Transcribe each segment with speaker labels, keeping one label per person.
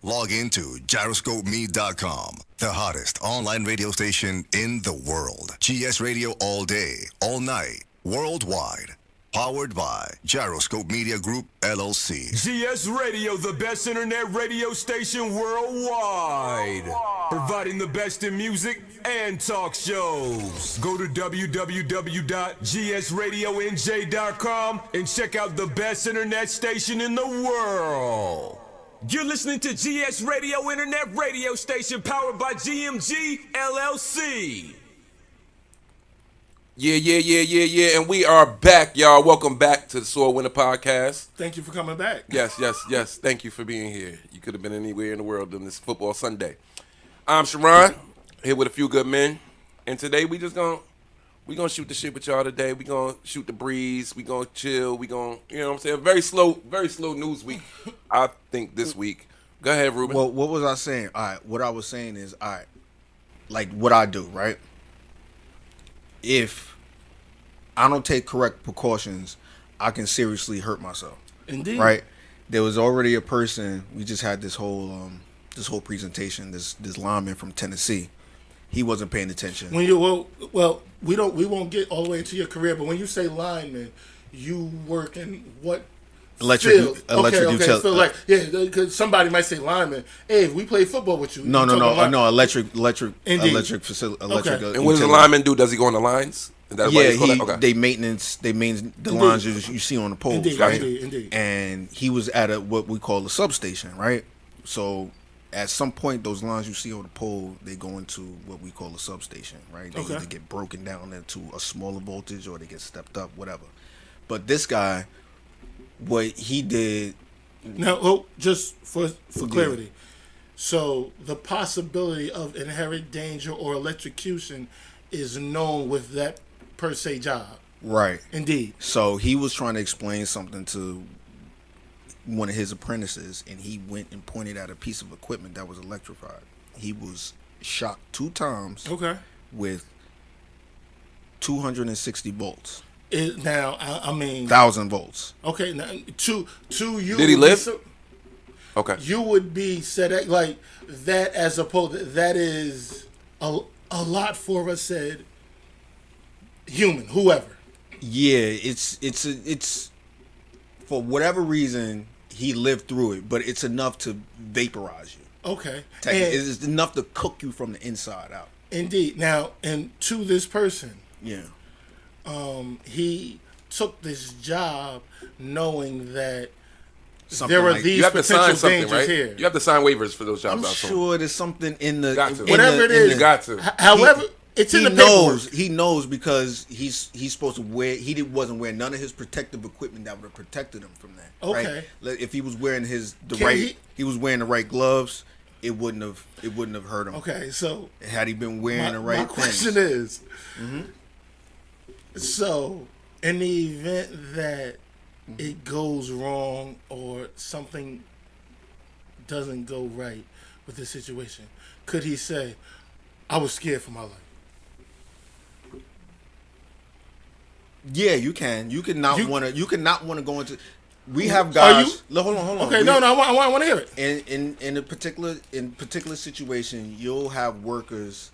Speaker 1: Log into gyroscopeme.com, the hottest online radio station in the world. GS Radio all day, all night, worldwide. Powered by Gyroscope Media Group, LLC.
Speaker 2: GS Radio, the best internet radio station worldwide. Providing the best in music and talk shows. Go to www.gsradionj.com and check out the best internet station in the world. You're listening to GS Radio Internet Radio Station powered by GMG, LLC.
Speaker 3: Yeah. And we are back, y'all. Welcome back to the SOAR Winner Podcast.
Speaker 4: Thank you for coming back.
Speaker 3: Yes. Thank you for being here. You could have been anywhere in the world on this football Sunday. I'm Sharon, here with a few good men. And today we gonna shoot the shit with y'all today. We gonna shoot the breeze. We gonna chill. We gonna, you know what I'm saying? Very slow news week, I think, this week. Go ahead, Ruben.
Speaker 5: Well, what was I saying? All right, what I was saying is, all right, like what I do, right? If I don't take correct precautions, I can seriously hurt myself.
Speaker 4: Indeed.
Speaker 5: Right? There was already a person. We just had this whole presentation. This lineman from Tennessee. He wasn't paying attention.
Speaker 4: When you we won't get all the way into your career, but when you say lineman, you work in what?
Speaker 5: Electric utility.
Speaker 4: So like, because somebody might say lineman. Hey, if we play football with you.
Speaker 5: No. Electric facility.
Speaker 3: And what does the lineman do? Does he go on the lines?
Speaker 5: They maintenance the lines you see on the poles,
Speaker 4: Indeed,
Speaker 5: right?
Speaker 4: Indeed.
Speaker 5: And he was at what we call a substation, right? So at some point, those lines you see on the pole, they go into what we call a substation, right? They either get broken down into a smaller voltage or they get stepped up, whatever. But this guy, what he did.
Speaker 4: Now, just for clarity, so the possibility of inherent danger or electrocution is known with that per se job.
Speaker 5: Right.
Speaker 4: Indeed.
Speaker 5: So he was trying to explain something to one of his apprentices, and he went and pointed at a piece of equipment that was electrified. He was shocked 2 times.
Speaker 4: Okay.
Speaker 5: With 260 volts.
Speaker 4: I mean
Speaker 5: 1,000 volts.
Speaker 4: Okay. Now, to you.
Speaker 3: Did he live? Okay.
Speaker 4: You would be said like that as opposed. That is a lot for us said. Human, whoever.
Speaker 5: Yeah, it's for whatever reason he lived through it, but it's enough to vaporize you.
Speaker 4: Okay.
Speaker 5: It's enough to cook you from the inside out.
Speaker 4: Indeed. Now, and to this person,
Speaker 5: yeah,
Speaker 4: he took this job knowing that
Speaker 5: something
Speaker 4: there are
Speaker 5: like,
Speaker 4: these potential dangers
Speaker 3: right?
Speaker 4: Here.
Speaker 3: You have to sign waivers for those jobs.
Speaker 5: I'm sure there's something in the
Speaker 4: whatever it is.
Speaker 3: You got to.
Speaker 4: However. It's in the paperwork.
Speaker 5: He knows because he's supposed to wear. Wasn't wearing none of his protective equipment that would have protected him from that.
Speaker 4: Okay.
Speaker 5: Right? If he was wearing he was wearing the right gloves, it wouldn't have hurt him.
Speaker 4: Okay, so
Speaker 5: had he been wearing the right
Speaker 4: my question is, so in the event that it goes wrong or something doesn't go right with the situation, could he say, "I was scared for my life"?
Speaker 5: Yeah, you can. You can not want to go into. We have guys. Hold on.
Speaker 4: Okay, I want to hear it.
Speaker 5: In a particular situation, you'll have workers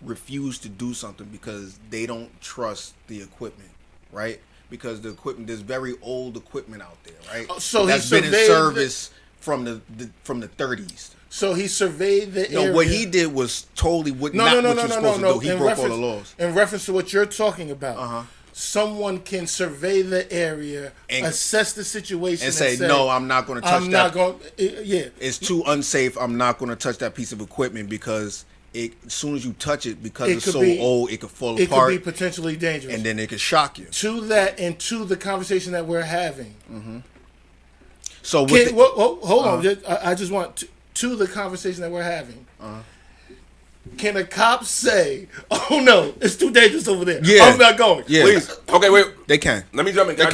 Speaker 5: refuse to do something because they don't trust the equipment, right? Because the equipment, there's very old equipment out there, right?
Speaker 4: So
Speaker 5: that's been in service from the 30s.
Speaker 4: So he surveyed the area.
Speaker 5: No, what he did was totally what you're supposed to do. He broke all the laws.
Speaker 4: In reference to what you're talking about, someone can survey the area, assess the situation,
Speaker 5: and say, "No, I'm not going to touch that.
Speaker 4: I'm not going. Yeah,
Speaker 5: it's too unsafe. I'm not going to touch that piece of equipment because as soon as you touch it, because it's so old, it could fall apart.
Speaker 4: It could be potentially dangerous,
Speaker 5: and then it could shock you."
Speaker 4: To that, and to the conversation that we're having.
Speaker 5: So,
Speaker 4: hold on. I just want to the conversation that we're having. Can a cop say, "Oh no, it's too dangerous over there.
Speaker 5: Yeah.
Speaker 4: I'm not going"?
Speaker 5: Yeah.
Speaker 3: Please. Okay, wait.
Speaker 5: They can.
Speaker 3: Let me jump in.
Speaker 5: They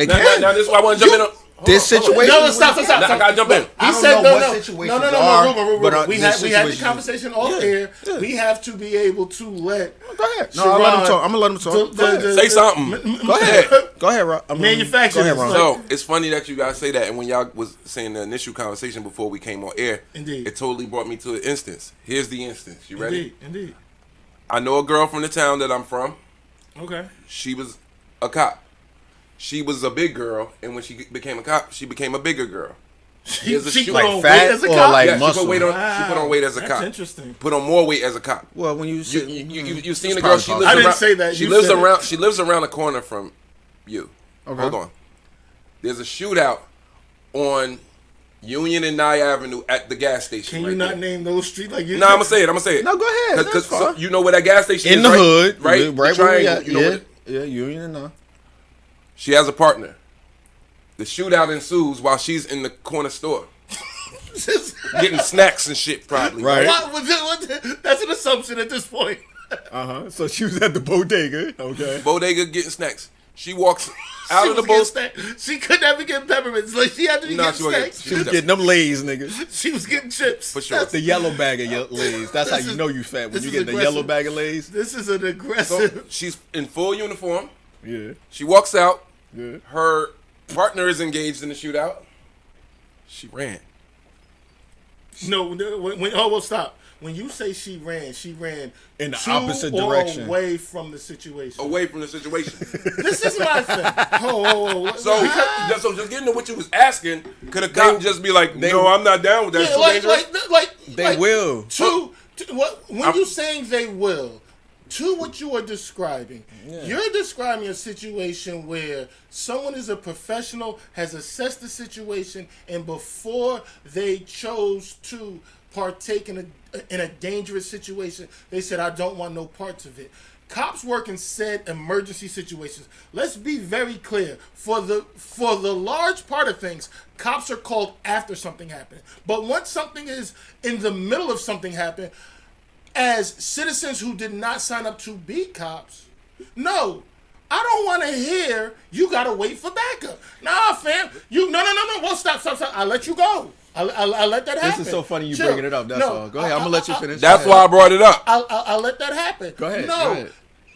Speaker 5: can.
Speaker 3: Now, this is why I want to jump in.
Speaker 5: This situation.
Speaker 4: No, stop.
Speaker 3: I gotta jump in.
Speaker 5: I
Speaker 4: He
Speaker 5: don't
Speaker 4: said
Speaker 5: know what situations are, but
Speaker 4: Ruben. We had the
Speaker 5: situation-
Speaker 4: conversation off air.
Speaker 5: Yeah.
Speaker 4: We have to be able to let.
Speaker 5: Go ahead. No, I'll let him talk. I'm gonna let him talk. Go ahead.
Speaker 3: Say something.
Speaker 5: Go ahead. Go ahead, Ron.
Speaker 4: Manufacturing.
Speaker 5: Go ahead, Ron.
Speaker 3: So it's funny that you guys say that, and when y'all was saying the initial conversation before we came on air,
Speaker 4: Indeed.
Speaker 3: it totally brought me to an instance. Here's the instance. You ready?
Speaker 4: Indeed.
Speaker 3: I know a girl from the town that I'm from.
Speaker 4: Okay.
Speaker 3: She was a cop. She was a big girl, and when she became a cop, she became a bigger girl.
Speaker 4: She
Speaker 3: Here's a shoe-
Speaker 4: put
Speaker 3: like
Speaker 4: on
Speaker 5: fat
Speaker 4: weight as a
Speaker 5: or
Speaker 4: cop?
Speaker 5: like
Speaker 3: Yeah, she
Speaker 5: muscle?
Speaker 3: put weight on. She put on weight as a
Speaker 4: That's
Speaker 3: cop.
Speaker 4: interesting.
Speaker 3: Put on more weight as a cop.
Speaker 5: Well, when you
Speaker 3: You
Speaker 5: said
Speaker 3: seen the
Speaker 5: It's
Speaker 3: girl? She
Speaker 5: probably
Speaker 3: lives
Speaker 4: I didn't
Speaker 3: around,
Speaker 4: say that.
Speaker 3: She
Speaker 4: You
Speaker 3: lives
Speaker 4: said it.
Speaker 3: around. She lives around the corner from you.
Speaker 5: Okay.
Speaker 3: Hold on. There's a shootout on Union and Nye Avenue at the gas station.
Speaker 4: Can
Speaker 3: right
Speaker 4: you not
Speaker 3: there.
Speaker 4: name those streets like you?
Speaker 3: No, I'm gonna say it.
Speaker 5: No, go ahead. That's fine.
Speaker 3: You know where that gas station
Speaker 5: in
Speaker 3: is,
Speaker 5: the
Speaker 3: right?
Speaker 5: hood,
Speaker 3: right?
Speaker 5: right
Speaker 3: The
Speaker 5: where we
Speaker 3: triangle,
Speaker 5: at.
Speaker 3: you know
Speaker 5: Yeah,
Speaker 3: what it-
Speaker 5: yeah, Union and
Speaker 3: She has a partner. The shootout ensues while she's in the corner store getting snacks and shit, probably.
Speaker 5: Right.
Speaker 4: That's an assumption at this point.
Speaker 5: So she was at the bodega. Okay.
Speaker 3: Bodega getting snacks. She walks out
Speaker 4: She
Speaker 3: of the
Speaker 4: was
Speaker 3: boat.
Speaker 4: getting snacks. She couldn't ever get peppermints. Like she had to be
Speaker 3: No,
Speaker 4: getting
Speaker 3: she wasn't
Speaker 4: snacks.
Speaker 3: getting-
Speaker 5: She was getting them Lays, nigga.
Speaker 4: She was getting chips.
Speaker 3: For sure.
Speaker 5: The yellow bag of Lays. That's how
Speaker 4: This
Speaker 5: you
Speaker 4: is-
Speaker 5: know you fat when
Speaker 4: this
Speaker 5: you
Speaker 4: is
Speaker 5: get the
Speaker 4: aggressive.
Speaker 5: yellow bag of Lays.
Speaker 4: This is an
Speaker 3: So
Speaker 4: aggressive.
Speaker 3: she's in full uniform.
Speaker 5: Yeah.
Speaker 3: She walks out.
Speaker 5: Yeah.
Speaker 3: Her partner is engaged in the shootout. She ran.
Speaker 4: No, stop. When you say she ran
Speaker 5: In the
Speaker 4: to
Speaker 5: opposite
Speaker 4: or
Speaker 5: direction.
Speaker 4: away from the situation.
Speaker 3: Away from the situation.
Speaker 4: This is my thing.
Speaker 3: So just getting to what you was asking, could a cop just be like, no, I'm not down with that. It's too dangerous.
Speaker 5: They will.
Speaker 4: When you're saying they will, to what you are describing, you're describing a situation where someone is a professional, has assessed the situation, and before they chose to partake in a dangerous situation, they said, I don't want no parts of it. Cops work in said emergency situations. Let's be very clear. For the large part of things, cops are called after something happened. But once something is in the middle of something happened, as citizens who did not sign up to be cops, no, I don't want to hear you gotta wait for backup. Nah, fam, no. Well, stop. I'll let you go. I'll let that happen.
Speaker 5: This is so funny you
Speaker 4: Chill.
Speaker 5: bringing it up. That's all. Go ahead. I'm gonna let you finish.
Speaker 3: That's why I brought it up.
Speaker 4: I'll let that happen.
Speaker 5: Go ahead,
Speaker 4: No,
Speaker 5: go ahead.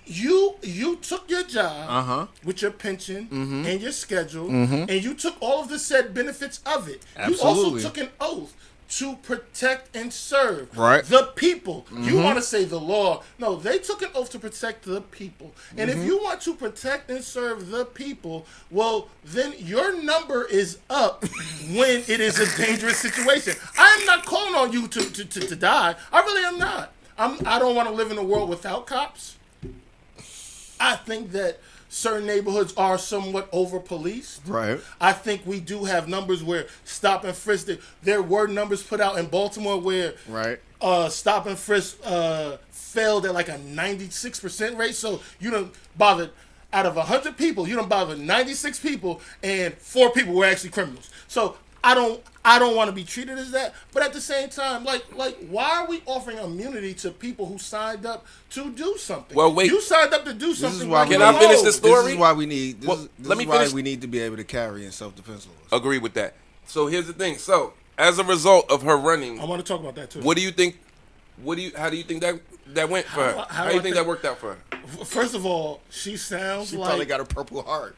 Speaker 4: You took your job with your pension and your schedule, and you took all of the said benefits of it.
Speaker 5: Absolutely.
Speaker 4: You also took an oath to protect and serve
Speaker 5: Right.
Speaker 4: the people. You want to say the law. No, they took an oath to protect the people. And if you want to protect and serve the people, well, then your number is up when it is a dangerous situation. I am not calling on you to die. I really am not. I don't want to live in a world without cops. I think that certain neighborhoods are somewhat over-policed.
Speaker 5: Right.
Speaker 4: I think we do have numbers where stop and frisk. There were numbers put out in Baltimore where
Speaker 5: Right.
Speaker 4: Stop and frisk failed at like a 96% rate. So you don't bother out of 100 people, you don't bother 96 people, and 4 people were actually criminals. So I don't want to be treated as that. But at the same time, like why are we offering immunity to people who signed up to do something?
Speaker 3: Well, wait.
Speaker 4: You signed up to do something.
Speaker 5: This is why
Speaker 3: Can I finish this story?
Speaker 5: This is why we need. This
Speaker 3: Well,
Speaker 5: is, this
Speaker 3: let
Speaker 5: is
Speaker 3: me
Speaker 5: why
Speaker 3: finish-
Speaker 5: we need to be able to carry in self-defense laws.
Speaker 3: Agree with that. So here's the thing. So as a result of her running,
Speaker 4: I want to talk about that too.
Speaker 3: what do you think? How do you think that went for her? How do you think that worked out for her?
Speaker 4: First of all, she sounds
Speaker 5: She
Speaker 4: like
Speaker 5: probably got a purple heart.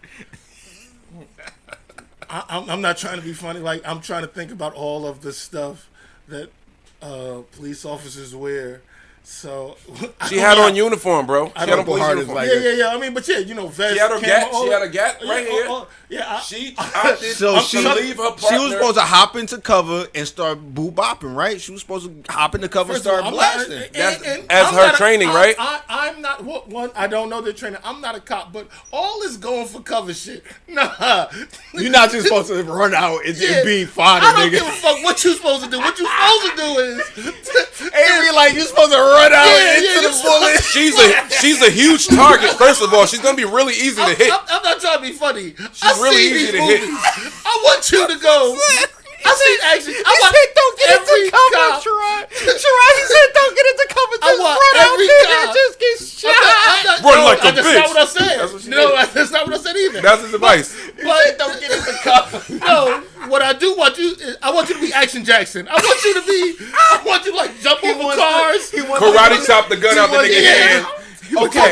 Speaker 4: I'm not trying to be funny. Like, I'm trying to think about all of the stuff that police officers wear. So
Speaker 3: She had on uniform, bro. She had on police
Speaker 5: Purple Heart is
Speaker 3: uniform.
Speaker 5: like-
Speaker 4: yeah. I mean, but yeah, you know, vest.
Speaker 3: She had her
Speaker 4: camo,
Speaker 3: gat.
Speaker 4: all
Speaker 3: She
Speaker 4: that.
Speaker 3: had a gat right here.
Speaker 4: Yeah,
Speaker 3: She opted
Speaker 5: So
Speaker 3: to leave her partner.
Speaker 5: she was supposed to hop into cover and start boo bopping, right? She was supposed to hop into cover and start blasting.
Speaker 3: That's
Speaker 4: and
Speaker 3: as
Speaker 4: I'm
Speaker 3: her
Speaker 4: not
Speaker 3: training, right?
Speaker 4: I'm not one. I don't know their training. I'm not a cop, but all is going for cover shit. Nah,
Speaker 5: You're not just supposed to run out and
Speaker 4: Yeah.
Speaker 5: be fodder,
Speaker 4: I don't
Speaker 5: nigga.
Speaker 4: give a fuck what you supposed to do. What you supposed to do is
Speaker 5: Avery, like, you're supposed to run out into
Speaker 4: you
Speaker 5: the bullet.
Speaker 3: She's a huge target. First of all, she's gonna be really easy to hit.
Speaker 4: I'm not trying to be funny.
Speaker 3: She's really easy to hit.
Speaker 4: I want you to go. I see actually. I want
Speaker 5: don't get
Speaker 4: every
Speaker 5: into cover,
Speaker 4: cop.
Speaker 5: Sherrod. Sherrod, he said don't get into cover.
Speaker 4: I
Speaker 5: Just
Speaker 4: want
Speaker 5: run out
Speaker 4: every
Speaker 5: there
Speaker 4: cop.
Speaker 5: and just get shot.
Speaker 3: Run like a
Speaker 4: That's
Speaker 3: bitch.
Speaker 4: not what I said.
Speaker 3: That's what she
Speaker 4: No,
Speaker 3: did.
Speaker 4: that's not what I said either.
Speaker 3: That's his advice.
Speaker 4: But don't get into cover. No, Jackson. I want you to be. I want you to like jump over cars.
Speaker 3: Karate chop the gun out the nigga's hand.
Speaker 5: Okay.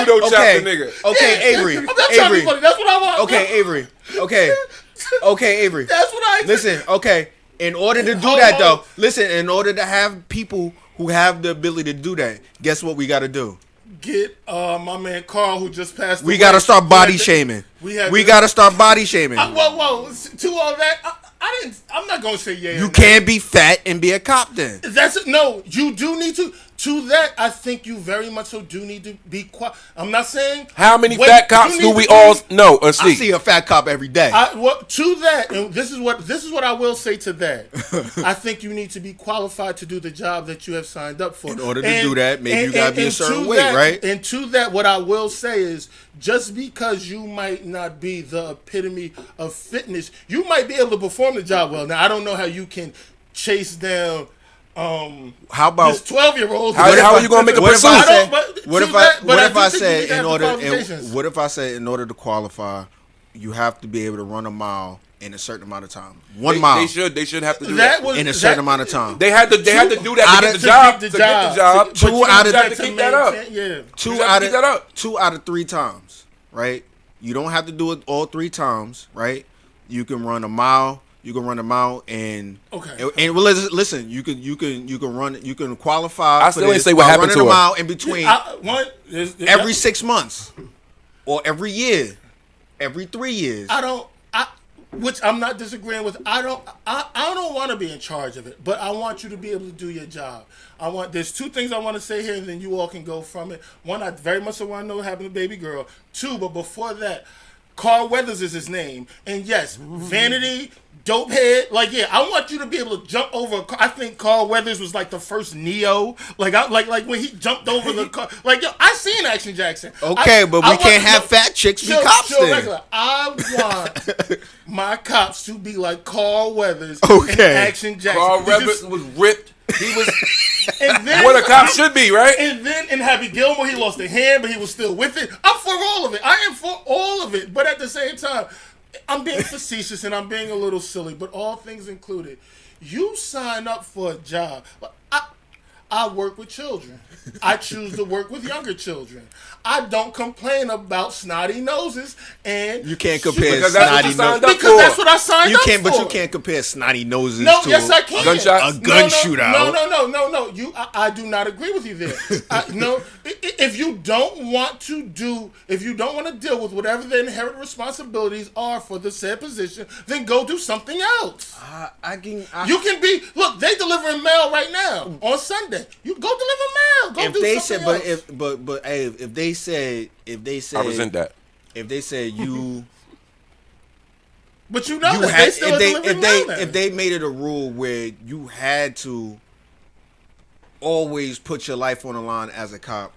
Speaker 3: Judo chop the nigga.
Speaker 5: Okay, Avery.
Speaker 4: I'm not trying to be funny. That's what I want.
Speaker 5: Okay, Avery. Okay, Avery.
Speaker 4: That's what I.
Speaker 5: Listen, okay. In order to do that, though, listen. In order to have people who have the ability to do that, guess what we got to do?
Speaker 4: Get my man Carl, who just passed.
Speaker 5: We got to start body shaming. We got to start body shaming.
Speaker 4: Whoa! To all that, I'm not gonna say yeah.
Speaker 5: You can't be fat and be a cop. Then
Speaker 4: no. You do need to. To that, I think you very much so do need to be quiet. I'm not saying
Speaker 3: how many fat cops do we all know or see?
Speaker 5: I see a fat cop every day.
Speaker 4: To that, and this is what I will say to that. I think you need to be qualified to do the job that you have signed up for.
Speaker 5: In order to do that, maybe you gotta be a certain weight, right?
Speaker 4: And to that, what I will say is, just because you might not be the epitome of fitness, you might be able to perform the job well. Now, I don't know how you can chase down.
Speaker 5: How about
Speaker 4: this 12-year-old?
Speaker 3: How are you gonna make a pursuit?
Speaker 5: What if I said in order to qualify, you have to be able to run a mile in a certain amount of time. 1 mile.
Speaker 3: They should have to do that
Speaker 5: in a certain amount of time.
Speaker 3: They had to do that to get the job. To get the job. To keep that up.
Speaker 4: Yeah.
Speaker 5: Two out of 3 times, right? You don't have to do it all 3 times, right? You can run a mile. You can run a mile and well, listen. You can qualify.
Speaker 3: I still ain't say what happened to
Speaker 5: running a mile in between every 6 months or every year, every 3 years.
Speaker 4: Which I'm not disagreeing with. I don't want to be in charge of it, but I want you to be able to do your job. There's 2 things I want to say here, and then you all can go from it. One, I very much want to know what happened to baby girl. 2, but before that, Carl Weathers is his name, and yes, vanity. Dope head, I want you to be able to jump over a car. I think Carl Weathers was like the first Neo, like when he jumped over the car. I seen Action Jackson.
Speaker 5: Okay, but we can't have fat chicks be cops then.
Speaker 4: I want my cops to be like Carl Weathers and Action Jackson.
Speaker 3: Carl Weathers was ripped. He was
Speaker 4: and then,
Speaker 3: what a cop should be, right?
Speaker 4: And then in Happy Gilmore, he lost a hand, but he was still with it. I'm for all of it. I am for all of it, but at the same time, I'm being facetious and I'm being a little silly, but all things included, you sign up for a job. I work with children. I choose to work with younger children. I don't complain about snotty noses and
Speaker 5: you can't compare
Speaker 3: because
Speaker 5: snotty noses
Speaker 4: because that's what I signed up for.
Speaker 5: But you can't compare snotty noses
Speaker 4: to
Speaker 5: yes,
Speaker 4: I can.
Speaker 5: A gun shootout.
Speaker 4: No. I do not agree with you there. If you don't want to deal with whatever the inherent responsibilities are for the said position, then go do something else. You can be. Look, they delivering mail right now on Sunday. You go deliver mail. Go do something else.
Speaker 5: If they said,
Speaker 3: I resent that.
Speaker 5: If they said you,
Speaker 4: but you know that they still delivering mail.
Speaker 5: If they made it a rule where you had to always put your life on the line as a cop,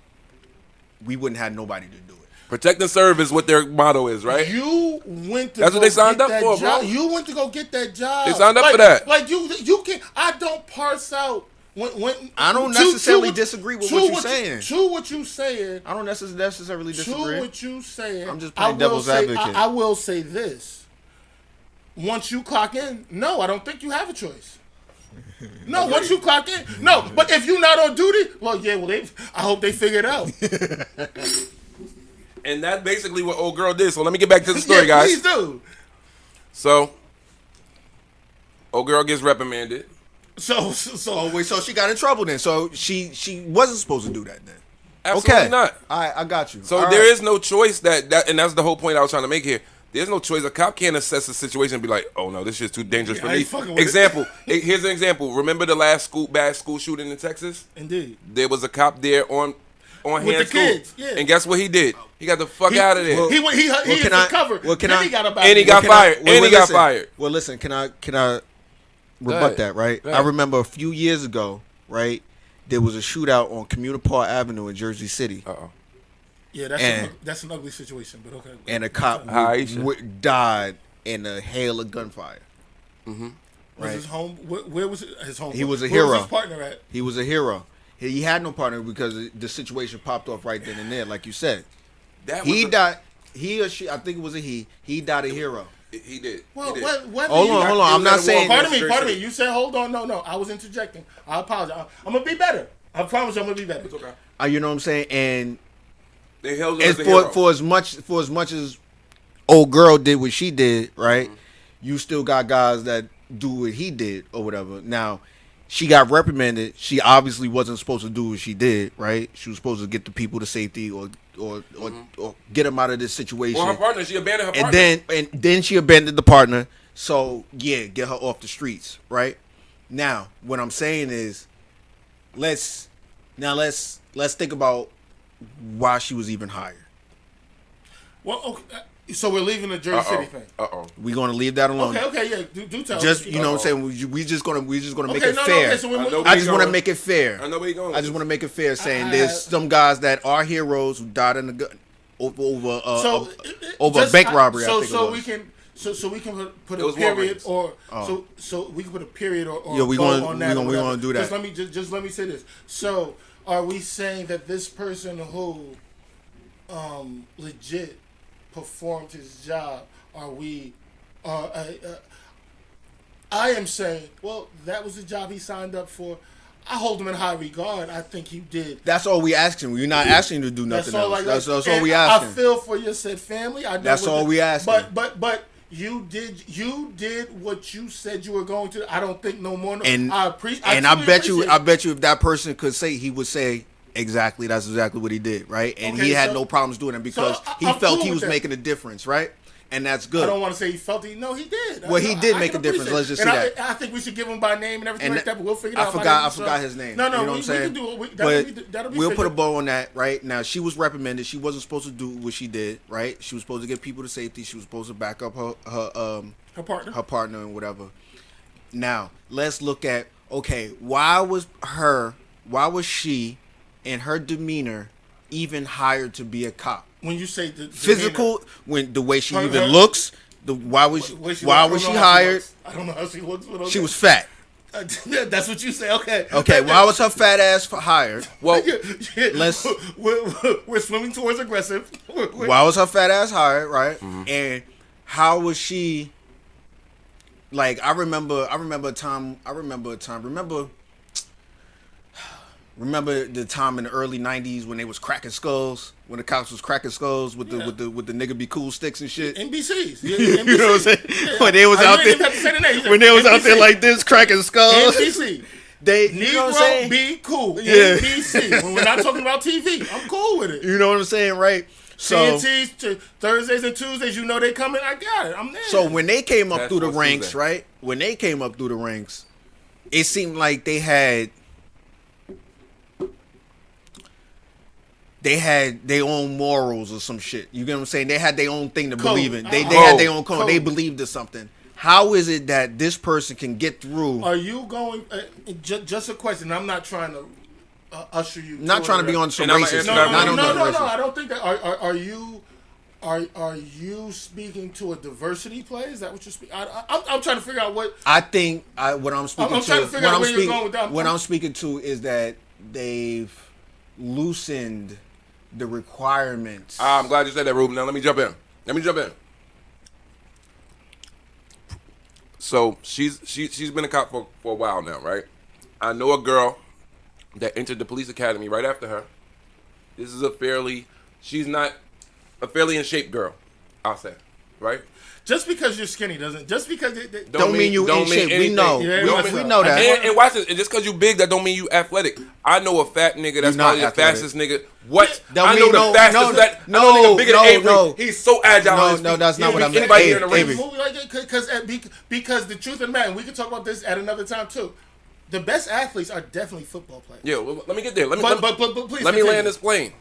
Speaker 5: we wouldn't have nobody to do it.
Speaker 3: Protect and serve is what their motto is, right?
Speaker 4: You went to
Speaker 3: That's what they signed up for,
Speaker 4: job.
Speaker 3: bro.
Speaker 4: You went to go get that job.
Speaker 3: They signed up for that.
Speaker 4: You can. I don't parse out. When
Speaker 5: I don't necessarily disagree with what you're saying.
Speaker 4: To what you saying.
Speaker 5: I don't necessarily disagree.
Speaker 4: To what you saying.
Speaker 5: I'm just playing devil's advocate.
Speaker 4: I will say this. Once you clock in, no, I don't think you have a choice. No, once you clock in, no. But if you're not on duty, I hope they figure it out.
Speaker 3: And that's basically what old girl did. So let me get back to the story, guys.
Speaker 4: Please do.
Speaker 3: So, old girl gets reprimanded.
Speaker 5: So she got in trouble then. So she wasn't supposed to do that then.
Speaker 3: Absolutely not.
Speaker 5: I got you.
Speaker 3: So there is no choice that and that's the whole point I was trying to make here. There's no choice. A cop can't assess the situation and be like, "Oh no, this shit's too dangerous for me." Example. Here's an example. Remember the last bad school shooting in Texas?
Speaker 4: Indeed.
Speaker 3: There was a cop there on
Speaker 4: with
Speaker 3: hand
Speaker 4: the
Speaker 3: school.
Speaker 4: Kids. Yeah.
Speaker 3: And guess what he did? He got the fuck out of there.
Speaker 4: He recovered.
Speaker 3: He got fired.
Speaker 5: Well, listen. Can I rebut that, right? I remember a few years ago, right, there was a shootout on Communal Park Avenue in Jersey City.
Speaker 4: Yeah, that's an ugly situation, but okay.
Speaker 5: And a cop died in a hail of gunfire.
Speaker 4: Mm-hmm. Was his home? Where was his home?
Speaker 5: He was a hero.
Speaker 4: Where was his partner at?
Speaker 5: He was a hero. He had no partner because the situation popped off right then and there, like you said. He died. He or she, I think it was a he. He died a hero.
Speaker 3: He did.
Speaker 4: Well,
Speaker 3: he did.
Speaker 5: Hold on. I'm not saying.
Speaker 4: Pardon me. You said hold on. No. I was interjecting. I apologize. I'm gonna be better. I promise you I'm gonna be better.
Speaker 3: It's okay.
Speaker 5: You know what I'm saying? And
Speaker 3: They held him
Speaker 5: as
Speaker 3: as a hero.
Speaker 5: for as much as old girl did what she did, right?
Speaker 3: Mm-hmm.
Speaker 5: You still got guys that do what he did or whatever. Now, she got reprimanded. She obviously wasn't supposed to do what she did, right? She was supposed to get the people to safety or get them out of this situation.
Speaker 3: Or her partner. She abandoned her partner.
Speaker 5: And then she abandoned the partner. So yeah, get her off the streets, right? Now, what I'm saying is, let's think about why she was even hired.
Speaker 4: Well, okay. So we're leaving the Jersey City thing.
Speaker 5: We're gonna leave that alone.
Speaker 4: Okay, yeah. Do tell.
Speaker 5: Just you know what I'm saying. We just gonna make it
Speaker 4: no,
Speaker 5: fair.
Speaker 4: okay, so
Speaker 5: I just want to make it fair.
Speaker 3: I know where you're going.
Speaker 5: I just want to make it fair, saying there's some guys that are heroes who died in the gun over a bank robbery.
Speaker 4: So
Speaker 5: I think it was.
Speaker 4: we can put
Speaker 3: It
Speaker 4: a
Speaker 3: was
Speaker 4: period
Speaker 3: Walgreens.
Speaker 4: so we can put a period or
Speaker 5: Yeah, we
Speaker 4: vote
Speaker 5: gonna-
Speaker 4: on that.
Speaker 5: we gonna do that.
Speaker 4: Just let me say this. So are we saying that this person who legit performed his job, are we I am saying, well, that was the job he signed up for. I hold him in high regard. I think he did.
Speaker 5: That's all we asking. We're not asking you to do nothing else. That's all we asking.
Speaker 4: I feel for your said family. I know
Speaker 5: That's all we asking.
Speaker 4: But you did what you said you were going to. I don't think no more.
Speaker 5: And
Speaker 4: I appreciate.
Speaker 5: I bet you if that person could say, he would say exactly. That's exactly what he did, right? And
Speaker 4: Okay,
Speaker 5: he had
Speaker 4: so-
Speaker 5: no problems doing it because he
Speaker 4: I'm
Speaker 5: felt
Speaker 4: cool
Speaker 5: he
Speaker 4: with
Speaker 5: was
Speaker 4: that.
Speaker 5: making a difference, right? And that's good.
Speaker 4: I don't want to say he felt it. No, he did.
Speaker 5: Well, he did
Speaker 4: I
Speaker 5: make
Speaker 4: can
Speaker 5: a difference.
Speaker 4: appreciate
Speaker 5: Let's just
Speaker 4: it.
Speaker 5: say
Speaker 4: And I think we should give him by name and everything
Speaker 5: And
Speaker 4: like that. But we'll figure it
Speaker 5: I
Speaker 4: out.
Speaker 5: forgot his name.
Speaker 4: No,
Speaker 5: you know what I'm
Speaker 4: we
Speaker 5: saying?
Speaker 4: can do it. That'll be
Speaker 5: We'll put a
Speaker 4: figured.
Speaker 5: bow on that, right? Now, she was reprimanded. She wasn't supposed to do what she did, right? She was supposed to get people to safety. She was supposed to back up
Speaker 4: Her partner.
Speaker 5: and whatever. Now, let's look at, okay, why was she and her demeanor even hired to be a cop?
Speaker 4: When you say the
Speaker 5: Physical, when the way she
Speaker 4: Her-
Speaker 5: even
Speaker 4: her-
Speaker 5: looks, why was she hired?
Speaker 4: I don't know how she looks. But okay.
Speaker 5: She was fat.
Speaker 4: That's what you say. Okay.
Speaker 5: Okay, why was her fat ass hired?
Speaker 3: Well,
Speaker 5: let's-
Speaker 4: we're swimming towards aggressive.
Speaker 5: Why was her fat ass hired, right? And how was she? Like, I remember a time. Remember the time in the early '90s when they was cracking skulls, when the cops was cracking skulls with the nigga be cool sticks and shit.
Speaker 4: NBCs.
Speaker 5: You know what I'm saying?
Speaker 4: Yeah.
Speaker 5: When they was out
Speaker 4: You
Speaker 5: there,
Speaker 4: didn't even have to say the name. You said
Speaker 5: when they was out there
Speaker 4: NBC.
Speaker 5: like this cracking skulls.
Speaker 4: NBC.
Speaker 5: They, you know what I'm
Speaker 4: Negro
Speaker 5: saying?
Speaker 4: be cool.
Speaker 5: Yeah.
Speaker 4: NBC. When we're not talking about TV, I'm cool with it.
Speaker 5: You know what I'm saying, right? So,
Speaker 4: TNT's to Thursdays and Tuesdays, you know they coming. I got it. I'm there.
Speaker 5: so when they came up
Speaker 3: Task
Speaker 5: through the
Speaker 3: Force
Speaker 5: ranks,
Speaker 3: Tuesday.
Speaker 5: right? When they came up through the ranks, it seemed like they had their own morals or some shit. You get what I'm saying? They had their own thing to
Speaker 4: Code.
Speaker 5: believe in. They
Speaker 4: Code.
Speaker 5: had their own code.
Speaker 4: Code.
Speaker 5: They believed in something. How is it that this person can get through?
Speaker 4: are you going? Just a question. I'm not trying to usher you.
Speaker 5: Not trying to be on some
Speaker 3: And I'm gonna
Speaker 5: racist.
Speaker 3: answer
Speaker 4: No,
Speaker 3: that
Speaker 4: no,
Speaker 3: one.
Speaker 4: no. I don't think that. Are you speaking to a diversity play? Is that what you're speaking? I'm trying to figure out what.
Speaker 5: I think what I'm speaking
Speaker 4: I'm
Speaker 5: to.
Speaker 4: trying to figure out where you're
Speaker 5: speaking,
Speaker 4: going with that.
Speaker 5: what I'm speaking to is that they've loosened the requirements.
Speaker 3: I'm glad you said that, Ruben. Now let me jump in. So she's been a cop for a while now, right? I know a girl that entered the police academy right after her. This is she's not a fairly in shape girl, I'll say, right?
Speaker 4: Just because you're skinny doesn't. Just because
Speaker 5: Don't mean you in shape. We
Speaker 3: anything.
Speaker 5: know.
Speaker 4: Yeah,
Speaker 5: we know that.
Speaker 3: And watch this. And just because you big, that don't mean you athletic. I know a fat nigga that's
Speaker 5: not
Speaker 3: probably the
Speaker 5: athletic.
Speaker 3: fastest nigga. What?
Speaker 5: Don't
Speaker 3: I know
Speaker 5: mean
Speaker 3: the
Speaker 5: no-
Speaker 3: fastest.
Speaker 5: no,
Speaker 3: that
Speaker 5: no,
Speaker 3: I know a nigga bigger
Speaker 5: no,
Speaker 3: than Avery.
Speaker 5: no.
Speaker 3: He's so agile.
Speaker 5: No,
Speaker 3: on his
Speaker 5: no,
Speaker 3: feet.
Speaker 5: that's not
Speaker 3: He'll
Speaker 5: what I
Speaker 3: beat
Speaker 5: meant.
Speaker 3: anybody here in the
Speaker 5: Avery.
Speaker 3: ring.
Speaker 4: Because the truth of the matter, and we can talk about this at another time too. The best athletes are definitely football players.
Speaker 3: Yeah, well, let me get there. Let me
Speaker 4: But please
Speaker 3: let me
Speaker 4: continue.
Speaker 3: land this plane.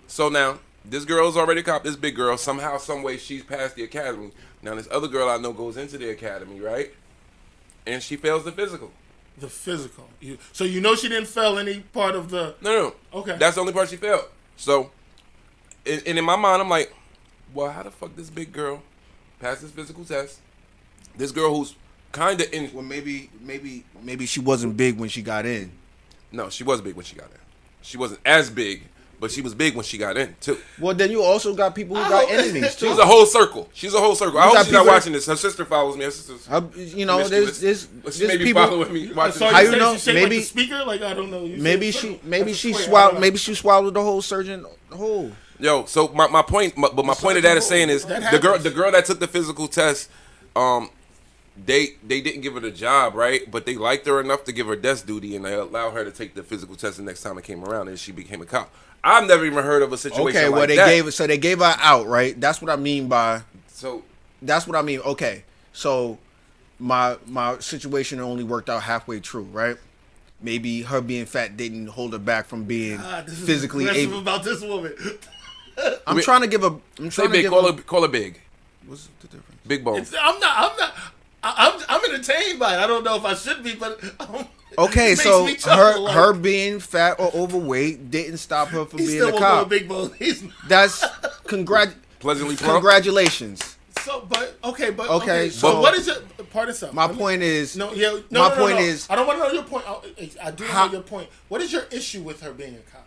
Speaker 3: So now, this girl's already a cop. This big girl, somehow, some way, she's passed the academy. Now, this other girl I know goes into the academy, right? And she fails the physical.
Speaker 4: The physical. So you know she didn't fail any part of the.
Speaker 3: No.
Speaker 4: Okay.
Speaker 3: That's the only part she failed. So, and in my mind, I'm like, well, how the fuck this big girl passed this physical test? This girl who's kind of in.
Speaker 5: Well, maybe she wasn't big when she got in.
Speaker 3: No, she was big when she got in. She wasn't as big, But she was big when she got in too.
Speaker 5: Well, then you also got people who got enemies too.
Speaker 3: She's a whole circle. I hope she's not watching this. Her sister follows me. Her sister's
Speaker 5: you know, there's
Speaker 3: maybe
Speaker 5: people
Speaker 3: following me. Watching
Speaker 4: So
Speaker 5: How
Speaker 3: this.
Speaker 5: you know?
Speaker 4: Maybe
Speaker 5: Maybe
Speaker 4: the speaker. Like I don't know.
Speaker 5: maybe she swallowed the whole surgeon whole.
Speaker 3: Yo, so my point of that is saying is the girl that took the physical test, they didn't give her the job, right? But they liked her enough to give her desk duty, and they allowed her to take the physical test the next time it came around, and she became a cop. I've never even heard of a situation
Speaker 5: Okay, well
Speaker 3: like
Speaker 5: they
Speaker 3: that.
Speaker 5: they gave her out, right? That's what I mean by.
Speaker 3: So
Speaker 5: That's what I mean. Okay, so my situation only worked out halfway true, right? Maybe her being fat didn't hold her back from being physically able.
Speaker 4: about this woman.
Speaker 5: I'm trying to give a. I'm
Speaker 3: say
Speaker 5: trying to
Speaker 3: big,
Speaker 5: give
Speaker 3: call her big.
Speaker 5: What's the difference?
Speaker 3: Big bone.
Speaker 4: I'm entertained by it. I don't know if I should be, but
Speaker 5: Okay,
Speaker 4: it makes
Speaker 5: so
Speaker 4: me chuckle,
Speaker 5: her being fat or overweight didn't stop her from
Speaker 4: he
Speaker 5: being
Speaker 4: still
Speaker 5: a
Speaker 4: won't go
Speaker 5: cop.
Speaker 4: a big bone. He's
Speaker 5: That's
Speaker 3: Pleasantly plump.
Speaker 5: congratulations.
Speaker 4: okay. So
Speaker 5: so-
Speaker 4: what is your part of something?
Speaker 5: My point is,
Speaker 4: No.
Speaker 5: my point is,
Speaker 4: I don't want to know your point. I do
Speaker 5: How-
Speaker 4: know your point. What is your issue with her being a cop?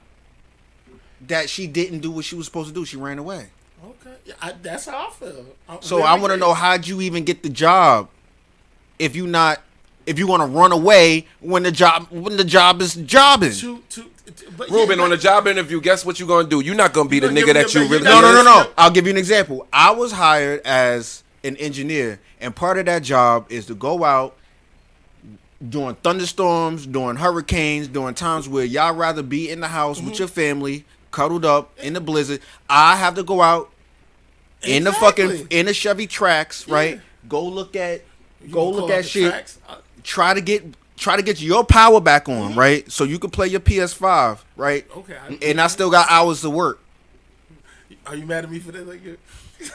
Speaker 5: that she didn't do what she was supposed to do. She ran away.
Speaker 4: Okay, yeah, that's how I feel.
Speaker 5: So I want to know, how'd you even get the job if you want to run away when the job is jobbing?
Speaker 3: Ruben, on a job interview, guess what you gonna do? You're not gonna be the
Speaker 4: gonna
Speaker 3: nigga
Speaker 4: give
Speaker 3: that you
Speaker 4: me a
Speaker 3: really.
Speaker 4: big-
Speaker 5: No. I'll give you an example. I was hired as an engineer, and part of that job is to go out during thunderstorms, during hurricanes, during times where y'all rather be in the house with your family, cuddled up in the blizzard. I have to go out in the in the Chevy Trax, right? Go look at shit. Try to get your power back on, right? So you can play your PS5, right?
Speaker 4: Okay.
Speaker 5: And I still got hours to work.
Speaker 4: Are you mad at me for that? Like,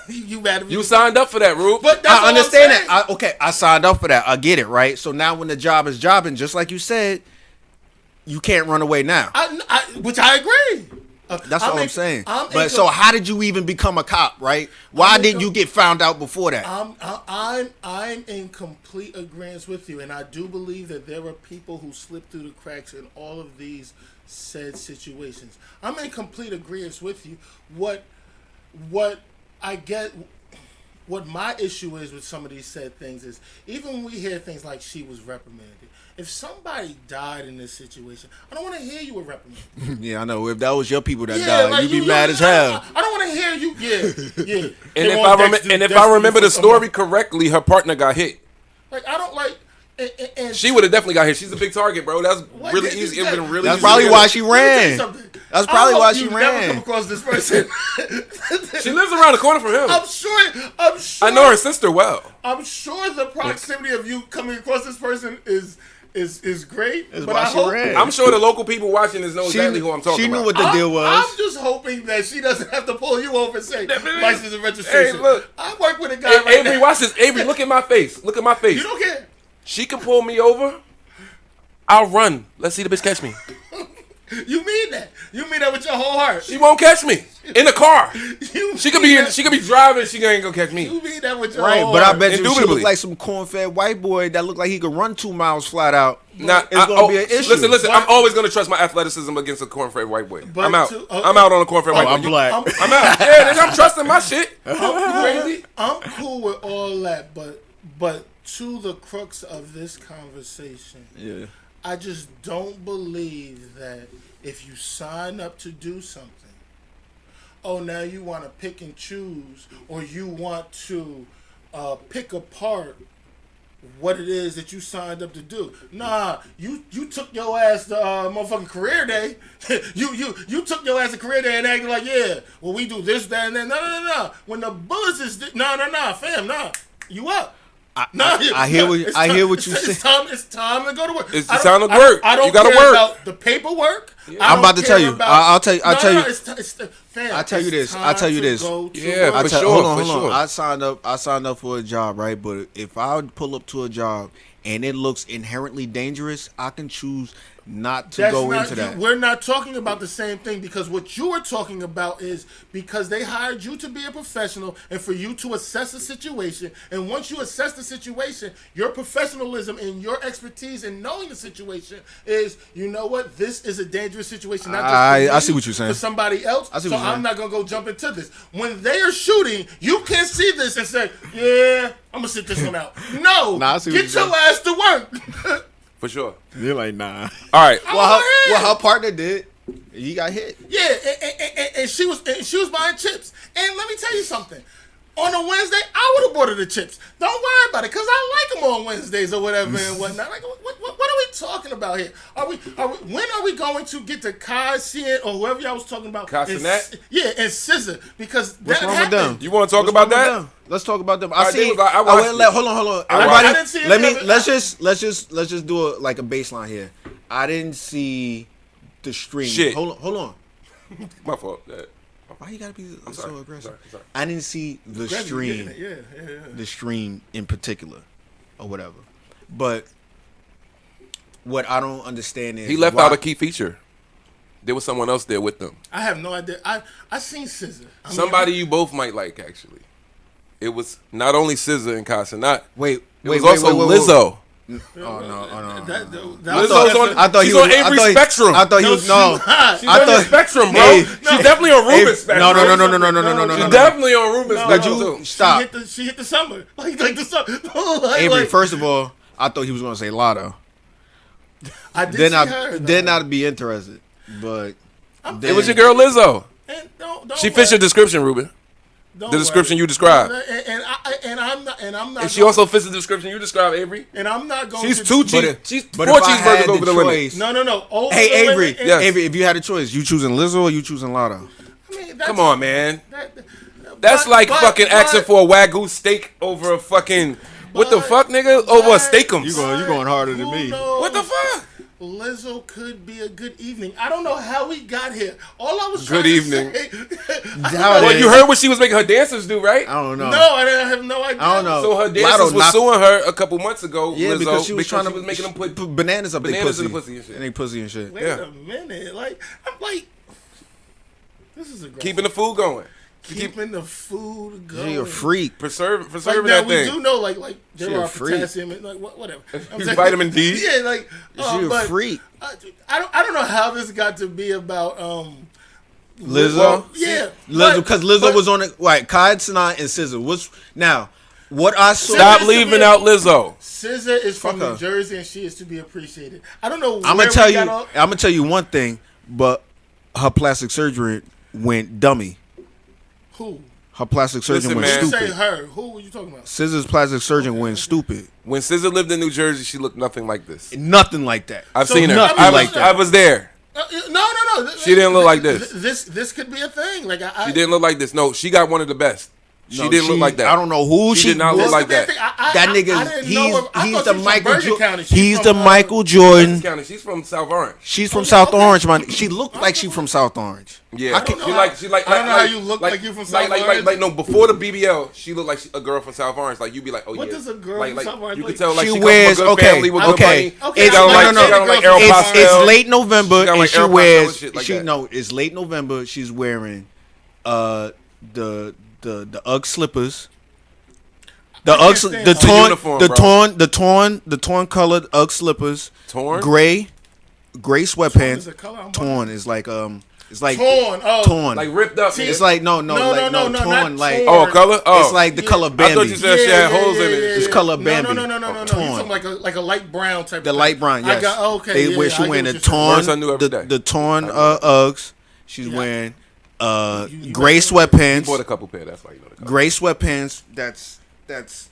Speaker 4: you mad at me?
Speaker 3: You signed up for that, Rube.
Speaker 4: But that's
Speaker 5: I
Speaker 4: all
Speaker 5: understand
Speaker 4: I'm saying.
Speaker 5: that. I signed up for that. I get it, right? So now when the job is jobbing, just like you said, you can't run away now.
Speaker 4: Which I agree.
Speaker 5: That's all I'm saying. But so how did you even become a cop, right? Why didn't you get found out before that?
Speaker 4: I'm in complete agreement with you, and I do believe that there are people who slip through the cracks in all of these said situations. I'm in complete agreement with you. What I get, what my issue is with some of these said things is, even when we hear things like she was reprimanded, if somebody died in this situation, I don't want to hear you were reprimanded.
Speaker 5: Yeah, I know. If that was your people that died,
Speaker 4: like,
Speaker 5: you'd be mad as hell.
Speaker 4: I don't want to hear you. Yeah.
Speaker 3: And if I remember the story correctly, her partner got hit.
Speaker 4: Like, I don't like. And
Speaker 3: She would have definitely got hit. She's a big target, bro. That's really easy. It would have been really
Speaker 5: That's
Speaker 3: easy.
Speaker 5: probably
Speaker 3: to
Speaker 5: why
Speaker 3: get
Speaker 5: she
Speaker 3: her.
Speaker 5: ran. That's probably why she
Speaker 4: Never
Speaker 5: ran.
Speaker 4: come across this person.
Speaker 3: She lives around the corner from him.
Speaker 4: I'm sure.
Speaker 3: I know her sister well.
Speaker 4: I'm sure the proximity of you coming across this person is great.
Speaker 5: That's
Speaker 4: but
Speaker 5: why
Speaker 4: I
Speaker 5: she
Speaker 4: hope
Speaker 5: ran.
Speaker 3: I'm sure the local people watching this know exactly who I'm talking
Speaker 5: She knew
Speaker 3: about.
Speaker 5: what the deal was.
Speaker 4: I'm just hoping that she doesn't have to pull you over and say license and registration.
Speaker 3: Hey, look.
Speaker 4: I work with a guy right
Speaker 3: Avery,
Speaker 4: now.
Speaker 3: watch this. Avery, look at my face. Look at my face.
Speaker 4: You don't care.
Speaker 3: She can pull me over. I'll run. Let's see the bitch catch me.
Speaker 4: You mean that? You mean that with your whole heart?
Speaker 3: She won't catch me in the car.
Speaker 4: You
Speaker 3: She could
Speaker 4: mean
Speaker 3: be
Speaker 4: that-
Speaker 3: she could be driving. She ain't gonna catch me.
Speaker 4: You mean that with your
Speaker 5: Right,
Speaker 4: whole
Speaker 5: but I
Speaker 4: heart?
Speaker 5: bet you she
Speaker 3: Indubitably.
Speaker 5: look like some corn-fed white boy that looked like he could run 2 miles flat out.
Speaker 3: Nah,
Speaker 5: It's gonna be an issue.
Speaker 3: Listen. I'm always gonna trust my athleticism against a corn-fed white boy.
Speaker 4: But
Speaker 3: I'm out.
Speaker 4: to-
Speaker 3: I'm out on a corn-fed white boy.
Speaker 5: I'm black.
Speaker 3: I'm out. Yeah, nigga, I'm trusting my shit.
Speaker 4: I'm cool with all that, but to the crux of this conversation,
Speaker 5: Yeah.
Speaker 4: I just don't believe that if you sign up to do something, now you want to pick and choose, or you want to pick apart what it is that you signed up to do. Nah, you took your ass to motherfucking career day. you took your ass to career day and acted like, yeah, well, we do this, that, and that. No. When the bullets is fam, you up.
Speaker 5: I hear what you say.
Speaker 4: It's time to go to work.
Speaker 3: It's time to work.
Speaker 4: I don't
Speaker 3: You gotta
Speaker 4: care
Speaker 3: work.
Speaker 4: about the paperwork.
Speaker 5: I'm about to tell you. I'll tell you.
Speaker 4: Fam,
Speaker 5: I'll tell you
Speaker 4: it's
Speaker 5: this. I'll tell you
Speaker 4: time to
Speaker 5: this.
Speaker 4: go to
Speaker 3: Yeah,
Speaker 4: work.
Speaker 3: for sure.
Speaker 5: Hold on. I signed up for a job, right? But if I would pull up to a job and it looks inherently dangerous, I can choose not to go into that.
Speaker 4: We're not talking about the same thing, because what you are talking about is because they hired you to be a professional and for you to assess the situation. And once you assess the situation, your professionalism and your expertise in knowing the situation is, you know what, this is a dangerous situation. Not just for me,
Speaker 5: I see what you're saying.
Speaker 4: For somebody else.
Speaker 5: I see
Speaker 4: So
Speaker 5: what you're
Speaker 4: I'm
Speaker 5: saying.
Speaker 4: not gonna go jump into this. When they are shooting, you can't see this and say, "Yeah, I'm gonna sit this one out." No,
Speaker 5: Nah, I see what
Speaker 4: get
Speaker 5: you're
Speaker 4: your ass to work.
Speaker 3: For sure.
Speaker 5: You're like, nah.
Speaker 3: All right.
Speaker 5: Well, her partner did. He got hit.
Speaker 4: Yeah, and she was buying chips. And let me tell you something. On a Wednesday, I would have bought her the chips. Don't worry about it, because I like them on Wednesdays or whatever and whatnot. Like, what are we talking about here? When are we going to get to Kai, Cien, or whoever y'all was talking about?
Speaker 3: Castanet?
Speaker 4: And Scissor, because
Speaker 5: What's
Speaker 4: that
Speaker 5: wrong
Speaker 4: happened.
Speaker 5: with them?
Speaker 3: You want to talk about that?
Speaker 5: Let's talk about them.
Speaker 3: All right,
Speaker 5: see.
Speaker 3: I watched it.
Speaker 5: Hold on.
Speaker 3: I
Speaker 5: Everybody,
Speaker 4: didn't see any of it.
Speaker 5: let's just do a baseline here. I didn't see the stream.
Speaker 3: Shit.
Speaker 5: Hold on.
Speaker 3: My fault.
Speaker 5: Why you gotta be so
Speaker 3: sorry.
Speaker 5: aggressive?
Speaker 3: Sorry.
Speaker 5: I didn't see the stream.
Speaker 4: Yeah.
Speaker 5: The stream in particular, or whatever. But what I don't understand is
Speaker 3: He left
Speaker 5: why-
Speaker 3: out a key feature. There was someone else there with them.
Speaker 4: I have no idea. I seen Scissor.
Speaker 3: Somebody you both might like, actually. It was not only SZA and Castanet.
Speaker 5: Wait.
Speaker 3: It was also Lizzo.
Speaker 5: Oh no.
Speaker 3: Lizzo's on.
Speaker 5: I thought
Speaker 3: she's
Speaker 5: he was
Speaker 3: on Avery Spectrum.
Speaker 5: I thought he was no.
Speaker 4: She's not.
Speaker 3: She's on the spectrum, bro.
Speaker 5: Hey,
Speaker 3: She's definitely on Ruben's spectrum.
Speaker 5: No.
Speaker 3: She's definitely on Ruben's
Speaker 5: Did
Speaker 3: spectrum.
Speaker 5: you
Speaker 3: too.
Speaker 5: stop?
Speaker 4: She hit the summer. Like the summer.
Speaker 5: Avery, first of all, I thought he was gonna say Lotto.
Speaker 4: I did
Speaker 5: Then
Speaker 4: see her.
Speaker 5: then I'd be interested. But
Speaker 3: It was your girl Lizzo.
Speaker 4: And don't
Speaker 3: She
Speaker 4: worry.
Speaker 3: fits your description, Ruben.
Speaker 4: Don't
Speaker 3: the description
Speaker 4: worry.
Speaker 3: you described.
Speaker 4: And I'm not.
Speaker 3: And she also fits the description you described, Avery.
Speaker 4: And I'm not going.
Speaker 3: She's
Speaker 4: to,
Speaker 3: two
Speaker 5: But
Speaker 3: cheese.
Speaker 5: if-
Speaker 3: She's
Speaker 5: but
Speaker 3: 4
Speaker 5: if I had
Speaker 3: cheeseburgers
Speaker 5: the
Speaker 3: over the limit.
Speaker 5: choice-
Speaker 4: No. Over
Speaker 5: Hey
Speaker 4: the
Speaker 5: Avery,
Speaker 4: limit, and-
Speaker 3: Yes.
Speaker 5: Avery, if you had a choice, you choosing Lizzo or you choosing Lotto?
Speaker 4: I mean, that's,
Speaker 3: Come on, man.
Speaker 4: That's
Speaker 3: That's fucking asking for a Wagyu steak over a fucking what the fuck, nigga? Over a steakums.
Speaker 5: You going harder than me.
Speaker 3: What the fuck?
Speaker 4: Lizzo could be a good evening. I don't know how we got here. All I was
Speaker 3: Good
Speaker 4: trying to
Speaker 3: evening.
Speaker 4: say.
Speaker 5: How
Speaker 3: Well,
Speaker 5: they-
Speaker 3: you heard what she was making her dancers do, right?
Speaker 5: I don't know.
Speaker 4: No, I have no idea.
Speaker 5: I don't know.
Speaker 3: So her
Speaker 5: Lotto
Speaker 3: dancers was
Speaker 5: knocked-
Speaker 3: suing her a couple months ago,
Speaker 5: Yeah,
Speaker 3: Lizzo,
Speaker 5: because she was trying to
Speaker 3: making them put
Speaker 5: bananas up their
Speaker 3: bananas
Speaker 5: pussy.
Speaker 3: in the pussy and shit.
Speaker 5: And they pussy and shit.
Speaker 4: Wait
Speaker 3: Yeah.
Speaker 4: a minute. Like, I'm like, this is aggressive.
Speaker 3: keeping the food going.
Speaker 4: Keeping the food going.
Speaker 5: You're a freak.
Speaker 3: Preserving
Speaker 4: Like,
Speaker 3: that
Speaker 4: now we
Speaker 3: thing.
Speaker 4: do know, like
Speaker 5: She
Speaker 4: there
Speaker 5: a
Speaker 4: are
Speaker 5: freak.
Speaker 4: potassium and like whatever. I'm saying-
Speaker 3: Vitamin D.
Speaker 4: Yeah, like
Speaker 5: She a
Speaker 4: but,
Speaker 5: freak.
Speaker 4: I don't know how this got to be about
Speaker 5: Lizzo?
Speaker 4: Yeah,
Speaker 5: Lizzo, because Lizzo
Speaker 4: but-
Speaker 5: was on it. Right, Kai Cenat and SZA. What I saw?
Speaker 3: Stop
Speaker 4: Lizzo-
Speaker 3: leaving out Lizzo.
Speaker 4: SZA is from
Speaker 5: Fuck
Speaker 4: New
Speaker 5: her.
Speaker 4: Jersey and she is to be appreciated. I don't know.
Speaker 5: I'm
Speaker 4: where
Speaker 5: gonna tell
Speaker 4: we
Speaker 5: you.
Speaker 4: got all-
Speaker 5: I'm gonna tell you one thing. But her plastic surgery went dummy.
Speaker 4: Who?
Speaker 5: Her plastic surgeon
Speaker 3: Listen,
Speaker 5: went
Speaker 3: man.
Speaker 4: You
Speaker 5: stupid.
Speaker 4: say her. Who were you talking about?
Speaker 5: SZA's plastic surgeon went stupid.
Speaker 3: When SZA lived in New Jersey, she looked nothing like this.
Speaker 5: Nothing like that.
Speaker 3: I've
Speaker 4: So
Speaker 3: seen her.
Speaker 5: nothing
Speaker 3: I was,
Speaker 5: like that.
Speaker 3: I was there.
Speaker 4: No.
Speaker 3: She didn't look like this.
Speaker 4: This could be a thing. Like I
Speaker 3: She didn't look like this. No, she got one of the best. She
Speaker 5: No,
Speaker 3: didn't look like that.
Speaker 5: I don't know who
Speaker 3: She did not
Speaker 5: was.
Speaker 3: look like that.
Speaker 5: That nigga, he's the Michael Jordan.
Speaker 4: She's
Speaker 5: He's
Speaker 4: from,
Speaker 5: the Michael
Speaker 3: Francis
Speaker 5: Jordan.
Speaker 3: County. She's from South Orange.
Speaker 5: She's from South Orange, man. She looked like she from South Orange.
Speaker 3: Yeah,
Speaker 5: I can-
Speaker 3: she like.
Speaker 4: I don't know how you look like you from South Orange.
Speaker 3: Like no, before the BBL, she looked like a girl from South Orange. Like you'd be like, oh
Speaker 4: What
Speaker 3: yeah.
Speaker 4: does a girl
Speaker 3: like,
Speaker 4: from South Orange
Speaker 3: You
Speaker 4: look
Speaker 3: could tell like
Speaker 5: She
Speaker 3: she
Speaker 5: wears-
Speaker 3: comes from a good
Speaker 5: okay,
Speaker 3: family with
Speaker 5: okay.
Speaker 3: good money.
Speaker 4: Okay,
Speaker 3: She got
Speaker 4: no,
Speaker 3: like,
Speaker 4: no,
Speaker 3: she got
Speaker 4: no.
Speaker 3: like Aero
Speaker 4: It's-
Speaker 3: Pastel.
Speaker 5: It's late November
Speaker 3: She got
Speaker 5: and
Speaker 3: like
Speaker 5: she
Speaker 3: Aero Pastel
Speaker 5: wears.
Speaker 3: and shit like that.
Speaker 5: It's late November. She's wearing the UGG slippers. The
Speaker 4: can't
Speaker 5: UGG,
Speaker 4: stand
Speaker 5: the
Speaker 4: that.
Speaker 5: torn,
Speaker 3: uniform,
Speaker 5: the torn colored UGG slippers.
Speaker 3: Torn?
Speaker 5: Gray sweatpants.
Speaker 4: is a color? I'm
Speaker 5: Torn is like it's like
Speaker 4: Torn. Oh.
Speaker 5: torn.
Speaker 3: Like ripped up.
Speaker 5: It's like no,
Speaker 4: No,
Speaker 5: like
Speaker 4: no,
Speaker 5: torn,
Speaker 4: not
Speaker 5: like
Speaker 4: torn.
Speaker 3: Oh, color. Oh,
Speaker 5: it's like the color
Speaker 3: I
Speaker 5: Bambi.
Speaker 3: thought you said she had holes in it.
Speaker 5: It's color Bambi.
Speaker 4: No.
Speaker 5: Torn.
Speaker 4: You talking like a light brown type.
Speaker 5: The
Speaker 4: of
Speaker 5: light
Speaker 4: thing.
Speaker 5: brown,
Speaker 4: I
Speaker 5: yes.
Speaker 4: got okay.
Speaker 5: They
Speaker 4: yeah,
Speaker 5: wear
Speaker 4: I
Speaker 5: she
Speaker 4: get
Speaker 5: wearing
Speaker 4: what
Speaker 5: the
Speaker 4: you're saying.
Speaker 5: torn,
Speaker 3: Learn something new every day.
Speaker 5: the torn UGGs. She's wearing gray sweatpants.
Speaker 3: Bought a couple pair. That's why you know the color.
Speaker 5: Gray sweatpants. That's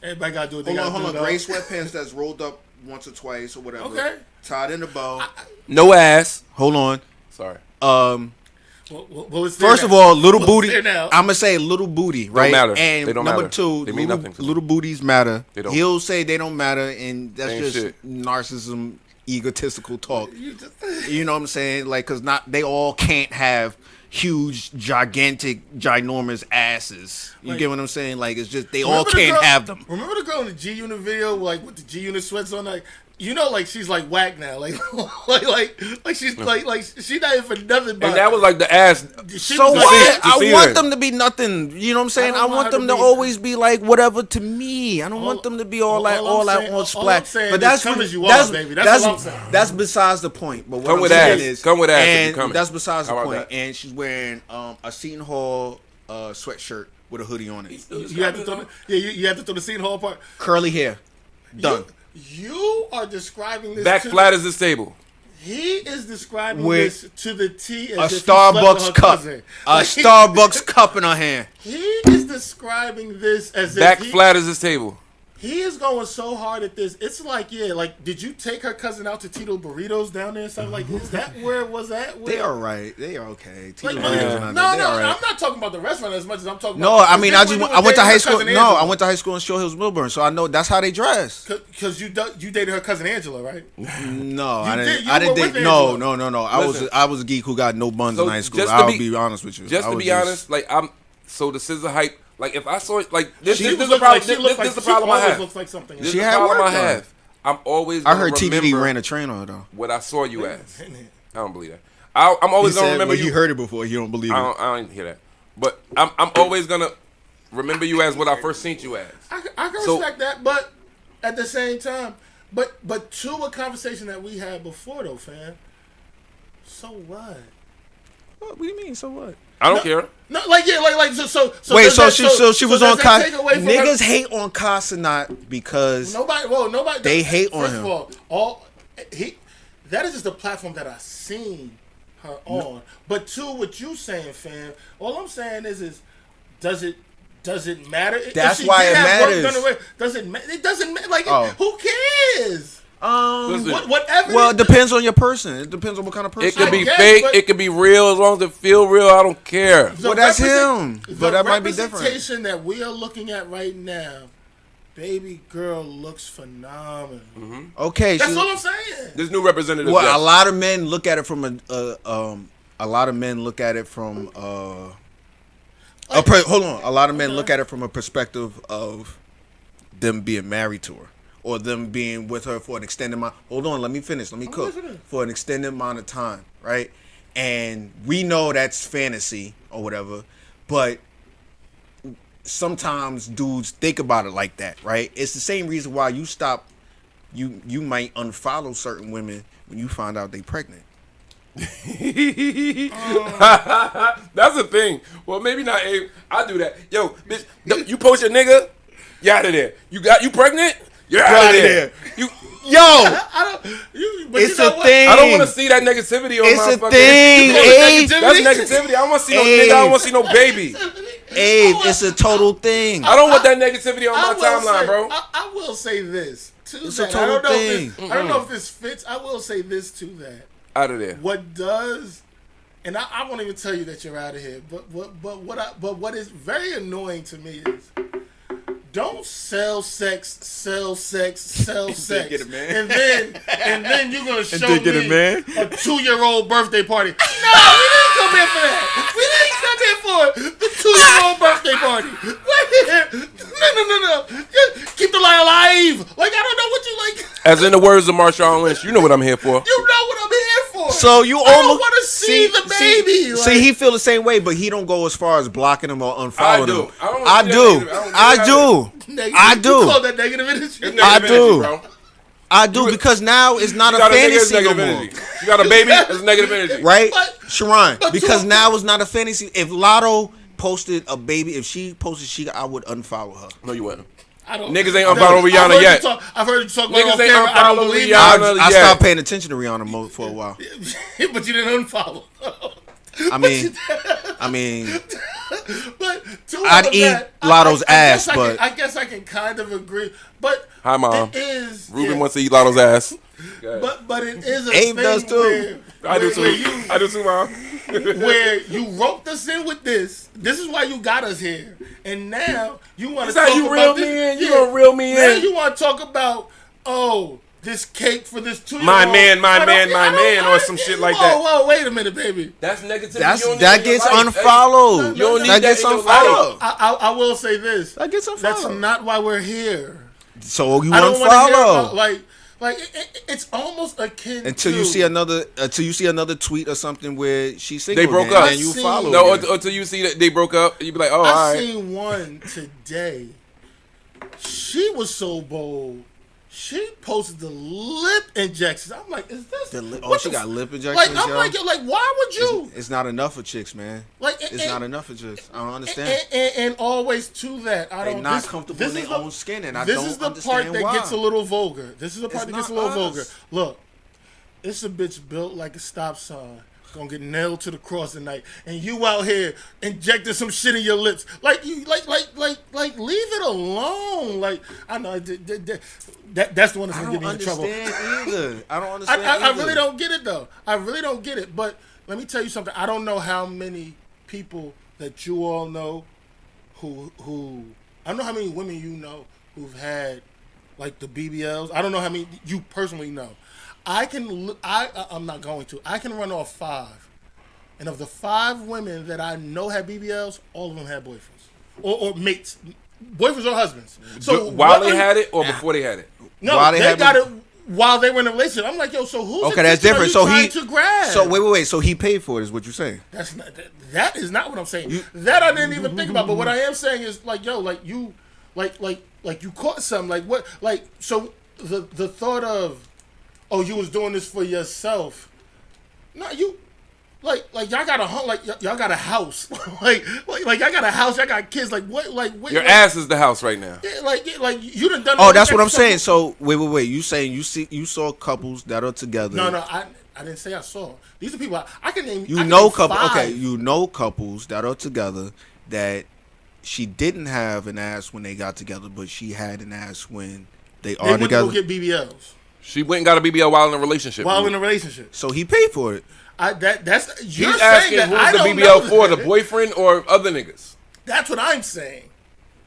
Speaker 4: Everybody got to do what they
Speaker 5: hold
Speaker 4: got to
Speaker 5: on.
Speaker 4: do.
Speaker 5: Gray sweatpants that's rolled up once or twice or whatever.
Speaker 4: Okay.
Speaker 5: Tied in a bow.
Speaker 3: No ass.
Speaker 5: Hold on.
Speaker 3: Sorry.
Speaker 4: Well, it's there
Speaker 5: First
Speaker 4: now.
Speaker 5: of all, little
Speaker 4: Well, it's
Speaker 5: booty.
Speaker 4: there now.
Speaker 5: I'm gonna say little booty, right?
Speaker 3: matter.
Speaker 5: And
Speaker 3: They don't
Speaker 5: number
Speaker 3: matter.
Speaker 5: two,
Speaker 3: They mean nothing to me.
Speaker 5: little booties matter.
Speaker 3: They don't.
Speaker 5: He'll say they don't matter, and that's
Speaker 3: Ain't
Speaker 5: just
Speaker 3: shit.
Speaker 5: narcissism, egotistical talk. You know what I'm saying? Like, cause they all can't have huge, gigantic, ginormous asses. You
Speaker 4: Like-
Speaker 5: get what I'm saying? Like, it's just they all
Speaker 4: Remember the
Speaker 5: can't
Speaker 4: girl-
Speaker 5: have them.
Speaker 4: Remember the girl in the G Unit video, like with the G Unit sweats on, like you know, like she's like whack now, like she's like she's not even for nothing.
Speaker 3: And that was like the ass.
Speaker 5: So
Speaker 4: was
Speaker 5: what?
Speaker 3: to
Speaker 5: I
Speaker 3: see
Speaker 5: want
Speaker 3: her.
Speaker 5: them to be nothing. You know what I'm saying?
Speaker 4: I
Speaker 5: I
Speaker 4: don't
Speaker 5: want
Speaker 4: want her
Speaker 5: them
Speaker 4: to
Speaker 5: to
Speaker 4: be-
Speaker 5: always be like whatever to me. I don't want them to be all that
Speaker 4: I'm saying-
Speaker 5: on
Speaker 4: I'm
Speaker 5: splat.
Speaker 4: saying
Speaker 5: But
Speaker 4: is
Speaker 5: that's
Speaker 4: come as you
Speaker 5: that's
Speaker 4: are, baby. That's what I'm saying.
Speaker 5: That's besides the point. But what
Speaker 3: Come
Speaker 5: I'm
Speaker 3: with
Speaker 5: saying
Speaker 3: ass.
Speaker 5: is,
Speaker 3: Come with ass if you
Speaker 5: and
Speaker 3: coming.
Speaker 5: that's besides the
Speaker 3: How about
Speaker 5: point.
Speaker 3: that?
Speaker 5: And she's wearing a Seton Hall sweatshirt with a hoodie on it.
Speaker 4: You have to throw you have to throw the Seton Hall part.
Speaker 5: Curly hair. Done.
Speaker 4: You are describing this
Speaker 3: Back
Speaker 4: to
Speaker 3: flat as this table.
Speaker 4: He is describing
Speaker 5: With
Speaker 4: this to the T as
Speaker 5: A
Speaker 4: if he slept with
Speaker 5: Starbucks
Speaker 4: her
Speaker 5: cup.
Speaker 4: cousin.
Speaker 5: A
Speaker 4: Like,
Speaker 5: Starbucks cup in her hand.
Speaker 4: He is describing this as
Speaker 3: Back
Speaker 4: if he,
Speaker 3: flat as this table.
Speaker 4: he is going so hard at this. It's like, yeah, like, did you take her cousin out to Tito Burritos down there and stuff? Like, is that where it was at?
Speaker 5: They are right. They are okay.
Speaker 4: Like,
Speaker 5: Tito
Speaker 4: no,
Speaker 5: Burritos not
Speaker 4: no,
Speaker 5: there. They all right.
Speaker 4: I'm not talking about the restaurant as much as I'm talking
Speaker 5: No,
Speaker 4: about.
Speaker 5: I mean, I went to high school. No, I
Speaker 4: went
Speaker 5: went to high school in Short Hills, Milburn, so I know that's how they dress.
Speaker 4: because you dated her cousin Angela, right?
Speaker 5: No, I didn't.
Speaker 4: you
Speaker 5: I didn't
Speaker 4: were
Speaker 5: think.
Speaker 4: with
Speaker 5: No,
Speaker 4: Angela.
Speaker 5: no.
Speaker 3: Listen.
Speaker 5: I was a geek who got no buns
Speaker 3: So
Speaker 5: in high school.
Speaker 3: just to
Speaker 5: I'll
Speaker 3: be-
Speaker 5: be honest with you.
Speaker 3: Just
Speaker 5: I
Speaker 3: to
Speaker 5: was
Speaker 3: be honest, like so the scissor hype. Like if I saw it, like this
Speaker 4: She
Speaker 3: is the
Speaker 4: looked
Speaker 3: problem.
Speaker 4: like she looked like
Speaker 3: This is the
Speaker 4: she
Speaker 3: problem I
Speaker 4: always
Speaker 3: have.
Speaker 4: looks like something.
Speaker 3: This is
Speaker 5: She
Speaker 3: the
Speaker 5: had
Speaker 3: problem
Speaker 5: work
Speaker 3: I
Speaker 5: done.
Speaker 3: have. I'm always.
Speaker 5: I
Speaker 3: Gonna
Speaker 5: heard TDD
Speaker 3: remember
Speaker 5: ran a train on her though.
Speaker 3: what I saw you as. I don't believe that. I'm always gonna remember you.
Speaker 5: He heard it before. He don't believe it.
Speaker 3: I don't hear that. But I'm always gonna remember you as what I first seen you as.
Speaker 4: I can
Speaker 3: So-
Speaker 4: respect that, but at the same time, but to a conversation that we had before though, fam. So what?
Speaker 5: What do you mean? So what?
Speaker 3: I don't care.
Speaker 4: No, like yeah, like so.
Speaker 5: Wait,
Speaker 4: does
Speaker 5: so
Speaker 4: that-
Speaker 5: she was
Speaker 4: does
Speaker 5: on
Speaker 4: that
Speaker 5: Cas.
Speaker 4: take away from her-
Speaker 5: Niggas hate on Casanat because
Speaker 4: Nobody.
Speaker 5: They hate on
Speaker 4: first
Speaker 5: him.
Speaker 4: First of all, that is just the platform that I seen her on. But to what you saying, fam, all I'm saying is does it matter? If
Speaker 5: That's
Speaker 4: she
Speaker 5: why
Speaker 4: did
Speaker 5: it
Speaker 4: have work
Speaker 5: matters.
Speaker 4: done away, does it? It doesn't matter. Like
Speaker 5: Oh.
Speaker 4: who cares?
Speaker 3: Listen,
Speaker 4: Whatever.
Speaker 5: well, it depends on your person. It depends on what kind of person.
Speaker 3: it could
Speaker 4: I
Speaker 3: be
Speaker 4: guess,
Speaker 3: fake.
Speaker 4: but-
Speaker 3: It could be real. As long as it feel real, I don't care.
Speaker 4: The
Speaker 5: Well, that's
Speaker 4: represent-
Speaker 5: him. But that might be different.
Speaker 4: The representation that we are looking at right now, baby girl looks phenomenal.
Speaker 5: Okay,
Speaker 4: That's
Speaker 5: she-
Speaker 4: all I'm saying.
Speaker 3: This new representative.
Speaker 5: well,
Speaker 3: yes.
Speaker 5: a lot of men look at it from a lot of men look at it from hold on. A lot of men look at it from a perspective of them being married to her or them being with her for an extended amount. Hold on, let me finish. Let me cook
Speaker 4: listening.
Speaker 5: for an extended amount of time, right? And we know that's fantasy or whatever, but sometimes dudes think about it like that, right? It's the same reason why you might unfollow certain women when you find out they pregnant.
Speaker 3: That's a thing. Well, maybe not. Abe. I do that. Yo, bitch, you post your nigga, you out of there. You pregnant? You're out of there. You.
Speaker 5: Yo,
Speaker 4: I don't. But
Speaker 5: it's
Speaker 4: you know
Speaker 5: a
Speaker 4: what?
Speaker 5: thing.
Speaker 3: I don't want to see that negativity on
Speaker 5: It's
Speaker 3: my
Speaker 5: a
Speaker 3: fucking.
Speaker 5: thing,
Speaker 3: You call it
Speaker 5: Abe.
Speaker 3: That's negativity. I don't want to see no
Speaker 5: Abe.
Speaker 3: nigga. I don't want to see no baby.
Speaker 5: Abe, it's a total thing.
Speaker 3: I don't want that negativity on my
Speaker 4: I will
Speaker 3: timeline,
Speaker 4: say-
Speaker 3: bro.
Speaker 4: I will say this to
Speaker 5: It's a
Speaker 4: that.
Speaker 5: total
Speaker 4: I don't know
Speaker 5: thing.
Speaker 4: If this, I don't know if this fits. I will say this to that.
Speaker 3: Out of there.
Speaker 4: What does, and I won't even tell you that you're out of here. But what is very annoying to me is, don't sell sex,
Speaker 5: get a man.
Speaker 4: and then you're gonna show
Speaker 5: then get a
Speaker 4: me
Speaker 5: man.
Speaker 4: a 2-year-old birthday party. No, we didn't come here for that. We didn't come here for the 2-year-old birthday party. We're here. No. Just keep the lie alive. Like I don't know what you like.
Speaker 3: As in the words of Marshawn Lynch, you know what I'm here for.
Speaker 4: You know what I'm here for.
Speaker 5: So you
Speaker 4: I don't
Speaker 5: almost
Speaker 4: want to see the baby.
Speaker 5: See, he feel the same way, but he don't go as far as blocking him or unfollowing
Speaker 3: I do.
Speaker 5: him.
Speaker 3: I don't
Speaker 5: I
Speaker 3: see that
Speaker 5: do.
Speaker 3: negative-
Speaker 5: I do.
Speaker 4: Negative.
Speaker 5: I
Speaker 4: You
Speaker 5: do.
Speaker 4: call that negative energy?
Speaker 3: It's negative
Speaker 5: I
Speaker 3: energy,
Speaker 5: do.
Speaker 3: bro.
Speaker 5: I do because now it's not
Speaker 3: You
Speaker 5: a
Speaker 3: got a nigga, it's
Speaker 5: fantasy no
Speaker 3: negative
Speaker 5: more.
Speaker 3: energy. You got a baby, it's negative energy.
Speaker 5: Right?
Speaker 4: But-
Speaker 5: Sharon,
Speaker 4: but
Speaker 5: because
Speaker 4: to-
Speaker 5: now it's not a fantasy. If Lotto posted a baby, if she posted I would unfollow her.
Speaker 3: No, you wouldn't.
Speaker 4: I don't.
Speaker 3: Niggas ain't unfollowing Rihanna yet.
Speaker 4: I've heard you talk about
Speaker 3: Niggas
Speaker 4: it on
Speaker 3: ain't
Speaker 4: camera. I don't
Speaker 3: unfollowing
Speaker 4: believe
Speaker 3: Rihanna.
Speaker 5: I
Speaker 3: yeah.
Speaker 5: stopped paying attention to Rihanna for a while.
Speaker 4: you. But you didn't unfollow.
Speaker 5: I mean,
Speaker 4: But to
Speaker 5: I'd
Speaker 4: all of
Speaker 5: eat
Speaker 4: that,
Speaker 5: Lotto's ass,
Speaker 4: guess
Speaker 5: but-
Speaker 4: I guess I can kind of agree. But
Speaker 3: Hi, Mom.
Speaker 4: it is.
Speaker 3: Ruben
Speaker 4: yeah,
Speaker 3: wants to eat Lotto's ass.
Speaker 4: but it is a
Speaker 5: Abe
Speaker 4: thing
Speaker 5: does too.
Speaker 3: I do too.
Speaker 4: Where
Speaker 3: I do too, Mom.
Speaker 4: where you roped us in with this. This is why you got us here. And now you want to
Speaker 3: Is that
Speaker 4: talk
Speaker 3: you
Speaker 4: about
Speaker 3: reel
Speaker 4: this.
Speaker 3: me in? You gonna reel me
Speaker 4: Now
Speaker 3: in?
Speaker 4: you want to talk about, this cake for this 2-year-old.
Speaker 3: My man, my
Speaker 4: I don't-
Speaker 3: man, my
Speaker 4: I don't-
Speaker 3: man, or
Speaker 4: I-
Speaker 3: some shit like
Speaker 4: whoa,
Speaker 3: that.
Speaker 4: Whoa, wait a minute, baby.
Speaker 3: That's negativity.
Speaker 5: that gets unfollowed.
Speaker 3: You don't need
Speaker 5: That gets
Speaker 3: that in your
Speaker 5: unfollowed.
Speaker 4: I will say this.
Speaker 5: That gets
Speaker 4: That's
Speaker 5: unfollowed.
Speaker 4: not why we're here.
Speaker 5: So you
Speaker 4: I don't want to hear
Speaker 5: unfollow.
Speaker 4: about, like, Like it's almost akin
Speaker 5: until
Speaker 4: to,
Speaker 5: you see another tweet or something where she's single
Speaker 3: They broke
Speaker 5: again,
Speaker 3: up.
Speaker 5: and you
Speaker 4: I've
Speaker 5: follow.
Speaker 4: seen-
Speaker 3: No,
Speaker 5: it.
Speaker 3: until you see that they broke up, you be like, oh, all
Speaker 4: I
Speaker 3: right.
Speaker 4: seen one today. She was so bold. She posted the lip injections. I'm like, is this?
Speaker 5: She got lip injections.
Speaker 4: Like, I'm
Speaker 5: yo?
Speaker 4: like, why would you?
Speaker 5: It's not enough for chicks, man.
Speaker 4: Like,
Speaker 5: It's not enough for chicks. I don't understand.
Speaker 4: And always to that, I
Speaker 5: They're
Speaker 4: don't.
Speaker 5: not
Speaker 4: this,
Speaker 5: comfortable
Speaker 4: this
Speaker 5: in
Speaker 4: is
Speaker 5: their
Speaker 4: the-
Speaker 5: own skin, and I
Speaker 4: this
Speaker 5: don't
Speaker 4: is the
Speaker 5: understand
Speaker 4: part that
Speaker 5: why.
Speaker 4: gets a little vulgar. This is the part
Speaker 5: It's
Speaker 4: that gets a
Speaker 5: not
Speaker 4: little
Speaker 5: us.
Speaker 4: vulgar. Look, it's a bitch built like a stop sign. Gonna get nailed to the cross tonight, and you out here injecting some shit in your lips, like you, like, leave it alone. Like I know that's the one that's
Speaker 5: I
Speaker 4: gonna
Speaker 5: don't
Speaker 4: get me in trouble.
Speaker 5: understand either. I don't understand.
Speaker 4: I
Speaker 5: either.
Speaker 4: really don't get it though. I really don't get it. But let me tell you something. I don't know how many people that you all know who I don't know how many women you know who've had like the BBLs. I don't know how many you personally know. I'm not going to. I can run off 5. And of the 5 women that I know had BBLs, all of them had boyfriends. Or mates. Boyfriends or husbands. So
Speaker 3: While they had it or before they had it?
Speaker 4: No,
Speaker 5: While
Speaker 4: they
Speaker 5: they had
Speaker 4: got it while they were in a relationship. I'm like, yo, so who's
Speaker 5: Okay, that's
Speaker 4: attention are
Speaker 5: different.
Speaker 4: you
Speaker 5: So
Speaker 4: trying to grab?
Speaker 5: So wait. So he paid for it, is what you're saying?
Speaker 4: That's not that is not what I'm saying. That I didn't even think about. But what I am saying is like, yo, like you, like you caught something. Like what? Like so the thought of, oh, you was doing this for yourself. No, you. Like y'all got a home, like y'all got a house, like y'all got a house, y'all got kids, like what,
Speaker 3: Your ass is the house right now.
Speaker 4: like you done done.
Speaker 5: Oh, that's what I'm saying. So wait. You saying you saw couples that are together?
Speaker 4: No, I didn't say I saw. These are people I can name. I
Speaker 5: You
Speaker 4: can
Speaker 5: know
Speaker 4: name
Speaker 5: couple.
Speaker 4: 5.
Speaker 5: Okay, you know couples that are together that she didn't have an ass when they got together, but she had an ass when they
Speaker 4: They
Speaker 5: are
Speaker 4: went to
Speaker 5: together.
Speaker 4: go get BBLs
Speaker 3: She went and got a BBL while in a relationship.
Speaker 4: while in a relationship.
Speaker 5: So he paid for it.
Speaker 4: That's
Speaker 3: He's
Speaker 4: you're saying
Speaker 3: asking
Speaker 4: that
Speaker 3: who's
Speaker 4: I
Speaker 3: the
Speaker 4: don't
Speaker 3: BBL
Speaker 4: know
Speaker 3: for, the
Speaker 4: that.
Speaker 3: boyfriend or other niggas?
Speaker 4: That's what I'm saying.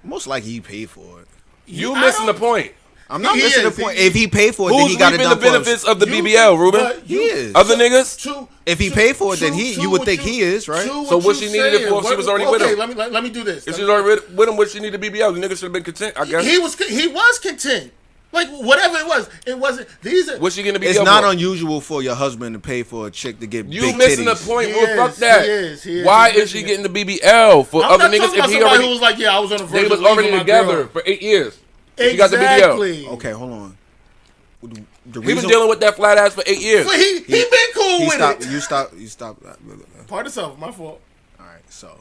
Speaker 5: Most likely he paid for it.
Speaker 3: You
Speaker 4: I
Speaker 3: missing the
Speaker 4: don't-
Speaker 3: point.
Speaker 5: I'm not
Speaker 4: He
Speaker 5: missing
Speaker 4: is.
Speaker 5: the point. If he paid for it, then
Speaker 3: Who's
Speaker 5: he got it
Speaker 3: reaping
Speaker 5: done
Speaker 3: the benefits
Speaker 5: for us.
Speaker 3: of the BBL, Ruben?
Speaker 4: but
Speaker 5: He is.
Speaker 3: Other niggas?
Speaker 5: If he paid for it, then you would think he is, right?
Speaker 3: So what she needed it for if she was already with him?
Speaker 4: Okay, let me do this.
Speaker 3: If she was already with him, what she needed the BBL? The nigga should have been content, I guess.
Speaker 4: He was content. Like whatever it wasn't. These are.
Speaker 3: What's she gonna be?
Speaker 5: It's not unusual for your husband to pay for a chick to get
Speaker 3: You
Speaker 5: big
Speaker 3: missing the
Speaker 5: titties.
Speaker 3: point,
Speaker 4: He
Speaker 3: bro. Fuck
Speaker 4: is,
Speaker 3: that.
Speaker 4: he is.
Speaker 3: Why
Speaker 4: He's
Speaker 3: is she
Speaker 4: missing
Speaker 3: getting the BBL for
Speaker 4: I'm
Speaker 3: other
Speaker 4: not
Speaker 3: niggas
Speaker 4: talking
Speaker 3: if
Speaker 4: about
Speaker 3: he
Speaker 4: somebody
Speaker 3: already
Speaker 4: who was like, yeah, I was on the
Speaker 3: they
Speaker 4: verge
Speaker 3: was
Speaker 4: of leaving
Speaker 3: already
Speaker 4: my
Speaker 3: together
Speaker 4: girl.
Speaker 3: for 8 years? She got the BBL.
Speaker 4: Exactly.
Speaker 5: Okay, hold on. The
Speaker 3: He was
Speaker 5: reason-
Speaker 3: dealing with that flat ass for 8 years.
Speaker 4: But he been cool
Speaker 5: he
Speaker 4: with
Speaker 5: stopped,
Speaker 4: it.
Speaker 5: You stop.
Speaker 4: Part of something. My fault.
Speaker 5: All right, so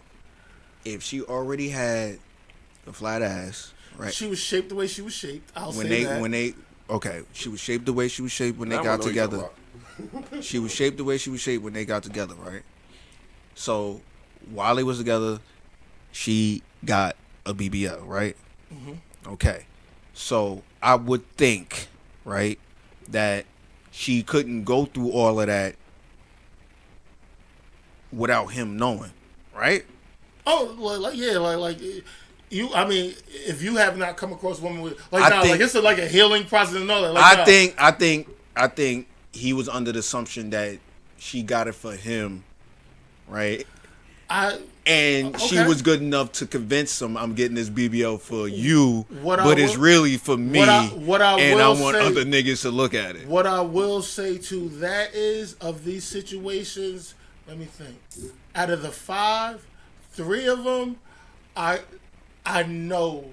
Speaker 5: if she already had the flat ass, right?
Speaker 4: She was shaped the way she was shaped. I'll
Speaker 5: when
Speaker 4: say
Speaker 5: they
Speaker 4: that.
Speaker 5: okay, she was shaped the way she was shaped when they
Speaker 3: I
Speaker 5: got
Speaker 3: don't know what you're
Speaker 5: together. She was shaped the way she was shaped when they got together, right? So while they was together, she got a BBL, right? Okay, so I would think, right, that she couldn't go through all of that without him knowing, right?
Speaker 4: Oh, like you. I mean, if you have not come across a woman with like,
Speaker 5: I think-
Speaker 4: like it's like a healing process and all that. Like,
Speaker 5: I think he was under the assumption that she got it for him, right? And she
Speaker 4: Okay.
Speaker 5: was good enough to convince him, I'm getting this BBL for you,
Speaker 4: What I
Speaker 5: but it's
Speaker 4: will-
Speaker 5: really for me.
Speaker 4: what I
Speaker 5: and I
Speaker 4: will
Speaker 5: want
Speaker 4: say-
Speaker 5: other niggas to look at it.
Speaker 4: What I will say to that is, of these situations, let me think. Out of the 5, 3 of them, I know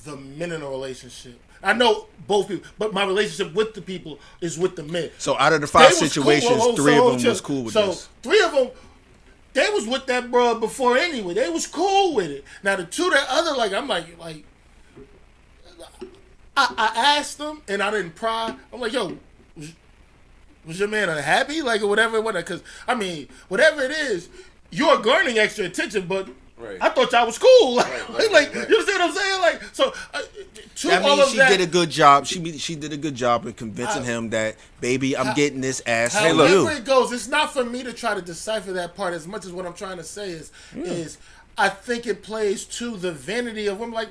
Speaker 4: the men in a relationship. I know both people, but my relationship with the people is with the men.
Speaker 5: So out of the
Speaker 4: They
Speaker 5: 5
Speaker 4: was cool.
Speaker 5: situations,
Speaker 4: Whoa,
Speaker 5: 3
Speaker 4: so
Speaker 5: of them
Speaker 4: chill.
Speaker 5: was cool with
Speaker 4: so
Speaker 5: this.
Speaker 4: 3 of them, they was with that bro before anyway. They was cool with it. Now the 2 that other, like I'm like I asked them and I didn't pry. I'm like, yo, was your man unhappy? Like or whatever, because I mean, whatever it is, you're garnering extra attention, but.
Speaker 3: Right.
Speaker 4: I thought y'all was cool. Like,
Speaker 3: right.
Speaker 4: you understand what I'm saying? Like, so to
Speaker 5: That
Speaker 4: all
Speaker 5: means
Speaker 4: of
Speaker 5: she
Speaker 4: that,
Speaker 5: did a good job. She did a good job in convincing him that, baby, I'm getting this ass for
Speaker 4: however
Speaker 5: you.
Speaker 4: it goes, it's not for me to try to decipher that part as much as what I'm trying to say is I think it plays to the vanity of women. Like,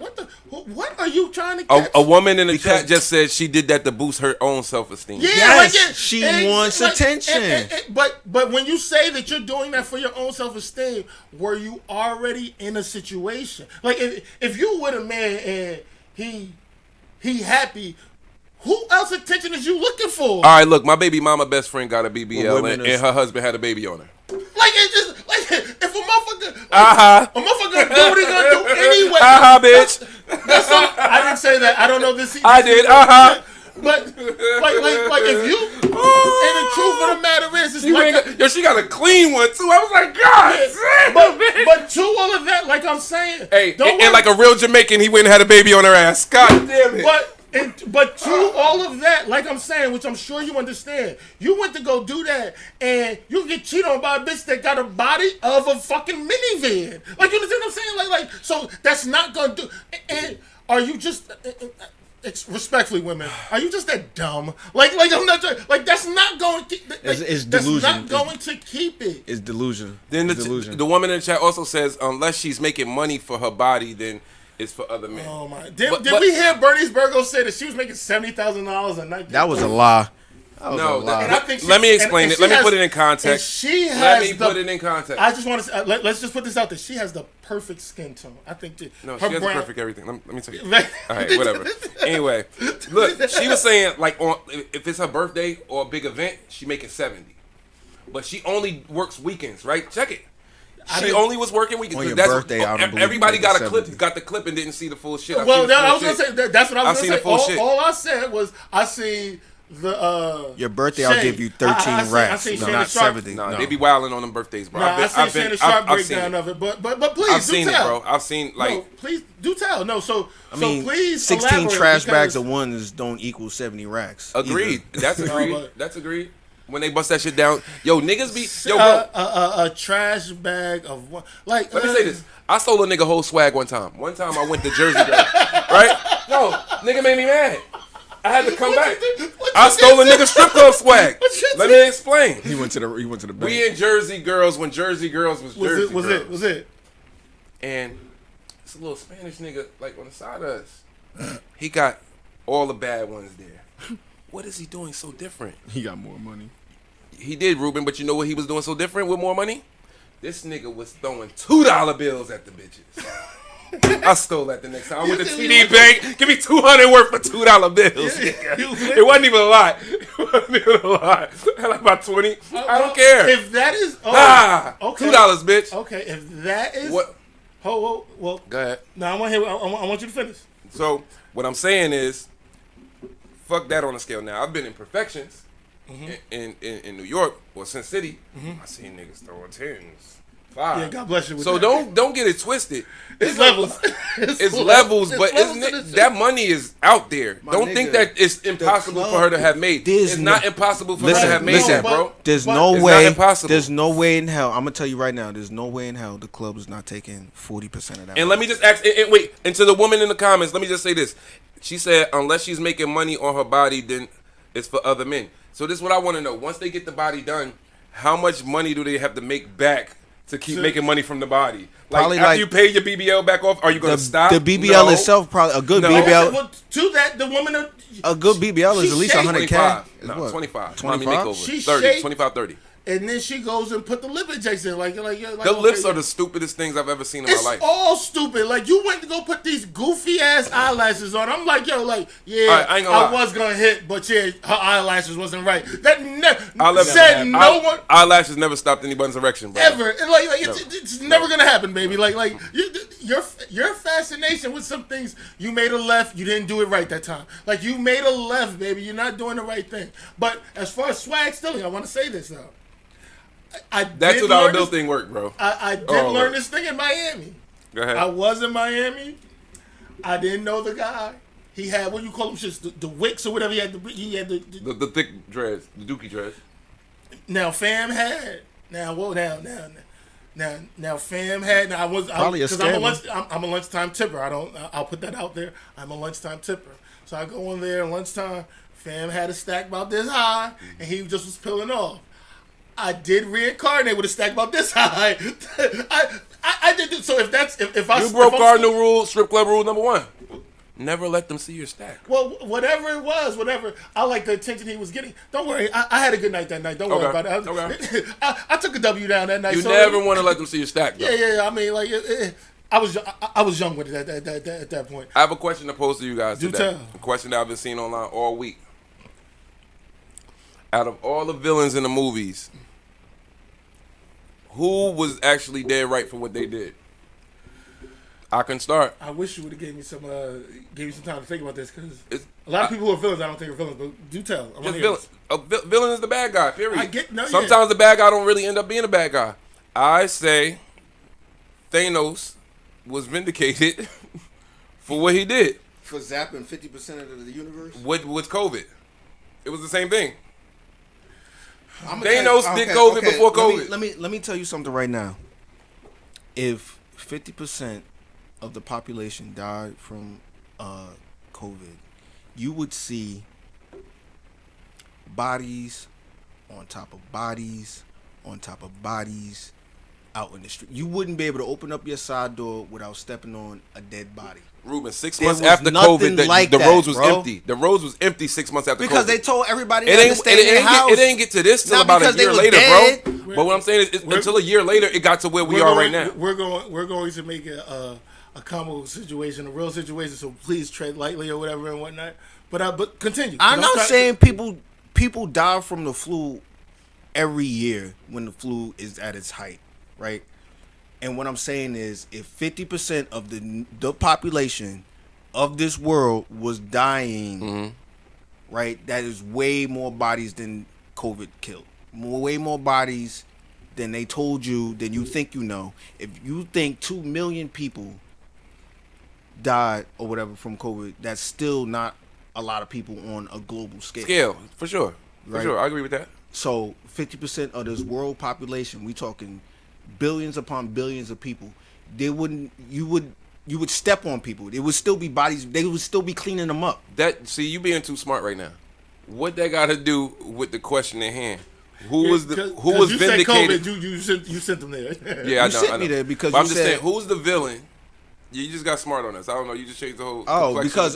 Speaker 4: what are you trying to catch?
Speaker 3: A woman in the
Speaker 5: Because-
Speaker 3: chat just said she did that to boost her own self-esteem.
Speaker 4: Yeah,
Speaker 5: Yes,
Speaker 4: like
Speaker 5: she wants attention.
Speaker 4: But when you say that you're doing that for your own self-esteem, were you already in a situation? Like if you with a man and he happy who else attention is you looking for?
Speaker 3: All right, look, my baby mama best friend got a BBL,
Speaker 5: Well,
Speaker 3: and
Speaker 5: women is-
Speaker 3: her husband had a baby on her.
Speaker 4: Like it's just like if a motherfucker,
Speaker 3: Uh-huh.
Speaker 4: a motherfucker do what he gonna do anyway.
Speaker 3: Bitch.
Speaker 4: That's all. I didn't say that. I don't know this.
Speaker 3: I did.
Speaker 4: But like if you, and the truth of the matter is, it's like
Speaker 3: She got a clean one too. I was like, God,
Speaker 4: but to all of that, like I'm saying,
Speaker 3: hey,
Speaker 4: don't
Speaker 3: and like a real Jamaican, he went and had a baby on her ass. God damn it.
Speaker 4: But to all of that, like I'm saying, which I'm sure you understand, you went to go do that, and you get cheated on by a bitch that got a body of a fucking minivan. Like, you understand what I'm saying? Like, so that's not gonna do. And are you just? Respectfully, women, are you just that dumb? Like I'm not like that's not going to keep. Like,
Speaker 5: it's
Speaker 4: that's
Speaker 5: delusion.
Speaker 4: not going to keep it.
Speaker 5: It's delusion.
Speaker 3: Then
Speaker 5: delusion.
Speaker 3: The woman in the chat also says, unless she's making money for her body, then it's for other men.
Speaker 4: Oh my! Did we hear Bernice Burgos say that she was making $70,000 a night?
Speaker 5: That was a lie.
Speaker 3: No,
Speaker 4: And I think
Speaker 3: let me explain it. Let me put it in context.
Speaker 4: She has
Speaker 3: Let me put it in context.
Speaker 4: I just want to let's just put this out there. She has the perfect skin tone. I think that
Speaker 3: No,
Speaker 4: her
Speaker 3: she has
Speaker 4: brown,
Speaker 3: perfect everything. Let me tell you. All right, whatever. Anyway, look, she was saying like if it's her birthday or a big event, she making 70, but she only works weekends, right? Check it. She only was working weekends.
Speaker 5: On your
Speaker 3: That's
Speaker 5: birthday, I don't believe
Speaker 3: everybody
Speaker 5: you
Speaker 3: got a
Speaker 5: making
Speaker 3: clip,
Speaker 5: 70.
Speaker 3: got the clip, and didn't see the full shit.
Speaker 4: Well, I was gonna say that's what I was
Speaker 3: I've seen
Speaker 4: gonna
Speaker 3: the full
Speaker 4: say.
Speaker 3: shit.
Speaker 4: All I said was I see the
Speaker 5: Your birthday,
Speaker 4: Shay.
Speaker 5: I'll give you 13
Speaker 4: I
Speaker 5: racks,
Speaker 4: seen
Speaker 5: no,
Speaker 4: Shannon
Speaker 5: not
Speaker 4: Sharp.
Speaker 5: 70.
Speaker 3: Nah,
Speaker 5: No.
Speaker 3: they be wilding on them birthdays, bro.
Speaker 4: Nah, I seen Shannon Sharp
Speaker 3: I've seen
Speaker 4: breakdown
Speaker 3: it.
Speaker 4: of it, but please
Speaker 3: I've seen
Speaker 4: do
Speaker 3: it,
Speaker 4: tell.
Speaker 3: bro. I've seen like.
Speaker 4: No, please do tell. No, so please
Speaker 5: 16
Speaker 4: elaborate,
Speaker 5: trash
Speaker 4: because-
Speaker 5: bags of ones don't equal 70 racks.
Speaker 3: Agreed.
Speaker 5: either.
Speaker 3: That's agreed.
Speaker 4: but-
Speaker 3: That's agreed. When they bust that shit down, yo, niggas be bro.
Speaker 4: a trash bag of one. Like
Speaker 3: Let me say this. I stole a nigga whole swag one time. One time I went to Jersey, girl, right? No, nigga made me mad. I had to come back. I stole a nigga strip club swag. Let me explain.
Speaker 5: He went to the bank.
Speaker 3: We in Jersey Girls when Jersey Girls was Jersey Girls.
Speaker 4: Was it?
Speaker 3: And it's a little Spanish nigga like on the side of us. He got all the bad ones there. What is he doing so different?
Speaker 5: He got more money.
Speaker 3: He did, Ruben, but you know what he was doing so different with more money? This nigga was throwing $2 bills at the bitches. I stole that the next time. I went to TD Bank. Give me $200 worth for $2 bills. It wasn't even a lot. It wasn't even a lot. I had like about 20. I don't care.
Speaker 4: If that is
Speaker 3: $2, bitch.
Speaker 4: Okay, if that is
Speaker 3: What?
Speaker 4: well,
Speaker 3: Go ahead.
Speaker 4: no, I want to hear. I want you to finish.
Speaker 3: So what I'm saying is, fuck that on a scale. Now I've been in perfections in New York or Sin City. I seen niggas throwing 10s, 5.
Speaker 4: Yeah, God bless you. With
Speaker 3: So
Speaker 4: that.
Speaker 3: don't get it twisted.
Speaker 4: It's levels.
Speaker 3: It's levels, but
Speaker 4: levels
Speaker 3: isn't
Speaker 4: to
Speaker 3: it,
Speaker 4: this
Speaker 3: that money is out there.
Speaker 5: My
Speaker 3: Don't
Speaker 5: nigga,
Speaker 3: think that it's impossible for her to have made.
Speaker 5: There's
Speaker 3: It's
Speaker 5: no-
Speaker 3: not impossible for her to
Speaker 5: Listen,
Speaker 3: have made
Speaker 5: listen.
Speaker 3: that, bro.
Speaker 5: There's
Speaker 4: But-
Speaker 5: no
Speaker 3: It's
Speaker 5: way.
Speaker 3: not impossible.
Speaker 5: There's no way in hell. I'm gonna tell you right now. There's no way in hell the club is not taking 40% of that.
Speaker 3: And let me just ask, and wait, and to the woman in the comments, let me just say this. She said, unless she's making money on her body, then it's for other men. So this is what I want to know. Once they get the body done, how much money do they have to make back to keep making money from the body? Like,
Speaker 5: Probably
Speaker 3: after
Speaker 5: like-
Speaker 3: you pay your BBL back off, are you going to stop?
Speaker 5: The BBL
Speaker 3: No.
Speaker 5: itself, probably a good
Speaker 3: No.
Speaker 5: BBL.
Speaker 4: Well, to that, the woman.
Speaker 5: A good BBL is at least
Speaker 4: She
Speaker 5: 100K.
Speaker 3: 25.
Speaker 5: Is
Speaker 3: No,
Speaker 5: what?
Speaker 3: 25.
Speaker 5: 25?
Speaker 3: Mommy makeover.
Speaker 4: She
Speaker 3: 30.
Speaker 4: shake-
Speaker 3: 25, 30.
Speaker 4: And then she goes and put the lip injection like
Speaker 3: The
Speaker 4: okay,
Speaker 3: lips are the stupidest things I've ever seen in
Speaker 4: It's
Speaker 3: my life.
Speaker 4: all stupid. Like, you went to go put these goofy ass eyelashes on. I'm like, yo, like, yeah,
Speaker 3: All right, I ain't gonna lie.
Speaker 4: was gonna hit, but yeah, her eyelashes wasn't right. That
Speaker 3: I'll let
Speaker 4: said no one
Speaker 3: Eyelashes never stopped anybody's erection, bro.
Speaker 4: ever. And like it's never gonna happen, baby. Like your fascination with some things. You made a left, you didn't do it right that time. Like, you made a left, baby. You're not doing the right thing. But as far as swag stealing, I want to say this though.
Speaker 3: That
Speaker 4: did
Speaker 3: $2
Speaker 4: learn
Speaker 3: bill
Speaker 4: this-
Speaker 3: thing worked, bro.
Speaker 4: I did
Speaker 3: Oh,
Speaker 4: learn
Speaker 3: Lord.
Speaker 4: this thing in Miami.
Speaker 3: Go ahead.
Speaker 4: I was in Miami. I didn't know the guy. He had, what do you call them shits, the wicks or whatever. He had
Speaker 3: The thick dreads, the dookie dreads.
Speaker 4: now Fam had. Now Fam had. Now
Speaker 5: Probably a
Speaker 4: I'm a lunchtime tipper. I'll put that out there. I'm a lunchtime tipper. So I go in there at lunchtime. Fam had a stack about this high, and he just was peeling off. I did reincarnate with a stack about this high. I did do, so. If I
Speaker 3: You broke
Speaker 4: if I'm-
Speaker 3: cardinal rule, strip club rule number 1. Never let them see your stack.
Speaker 4: Well, whatever it was, whatever. I like the attention he was getting. Don't worry, I had a good night that night. Don't worry
Speaker 3: Okay,
Speaker 4: about it.
Speaker 3: okay.
Speaker 4: I took a W down that night.
Speaker 3: You
Speaker 4: so
Speaker 3: never want to let them see your stack, though.
Speaker 4: Yeah. I mean, like, I was young with it at that point.
Speaker 3: I have a question to pose to you guys
Speaker 4: Do
Speaker 3: today.
Speaker 4: tell.
Speaker 3: A question that I've been seeing online all week. Out of all the villains in the movies, who was actually dead right for what they did? I can start.
Speaker 4: I wish you would have gave me some time to think about this, because a lot of people who are villains I don't think are villains, but do tell.
Speaker 3: Just villain. Villain is the bad guy. Period. Sometimes
Speaker 4: yeah.
Speaker 3: the bad guy don't really end up being a bad guy. I say Thanos was vindicated for what he did.
Speaker 5: For zapping 50% of the universe?
Speaker 3: With COVID. It was the same thing. Thanos did COVID before COVID.
Speaker 5: Let me tell you something right now. If 50% of the population died from COVID, you would see bodies on top of bodies on top of bodies out in the street. You wouldn't be able to open up your side door without stepping on a dead body.
Speaker 3: Ruben, 6
Speaker 5: There
Speaker 3: months
Speaker 5: was
Speaker 3: after
Speaker 5: nothing
Speaker 3: COVID,
Speaker 5: like
Speaker 3: the
Speaker 5: that,
Speaker 3: roads was
Speaker 5: bro.
Speaker 3: empty. The roads was empty 6 months after
Speaker 5: Because
Speaker 3: COVID.
Speaker 5: they told everybody
Speaker 3: It
Speaker 5: to
Speaker 3: ain't,
Speaker 5: stay in their house.
Speaker 3: it didn't get to this till
Speaker 5: Not
Speaker 3: about a
Speaker 5: because they
Speaker 3: year
Speaker 5: was
Speaker 3: later,
Speaker 5: dead.
Speaker 3: bro. But what I'm saying is, until a year later, it got to where we are right now.
Speaker 4: We're going to make a comical situation, a real situation. So please tread lightly or whatever and whatnot. But continue.
Speaker 5: I'm not saying people die from the flu every year when the flu is at its height, right? And what I'm saying is, if 50% of the population of this world was dying, right, that is way more bodies than COVID killed. Way more bodies than they told you, than you think you know. If you think 2 million people died or whatever from COVID, that's still not a lot of people on a global scale.
Speaker 3: For sure. For
Speaker 5: Right.
Speaker 3: sure. I agree with that.
Speaker 5: So 50% of this world population, we talking billions upon billions of people, you would step on people. It would still be bodies. They would still be cleaning them up.
Speaker 3: You being too smart right now. What that got to do with the question at hand? Who was vindicated?
Speaker 4: Said COVID, you sent them there.
Speaker 3: Yeah,
Speaker 5: You sent me there because
Speaker 3: but
Speaker 5: you
Speaker 3: I'm just
Speaker 5: said-
Speaker 3: saying, who's the villain? You just got smart on us. I don't know. You just changed the whole.
Speaker 5: Because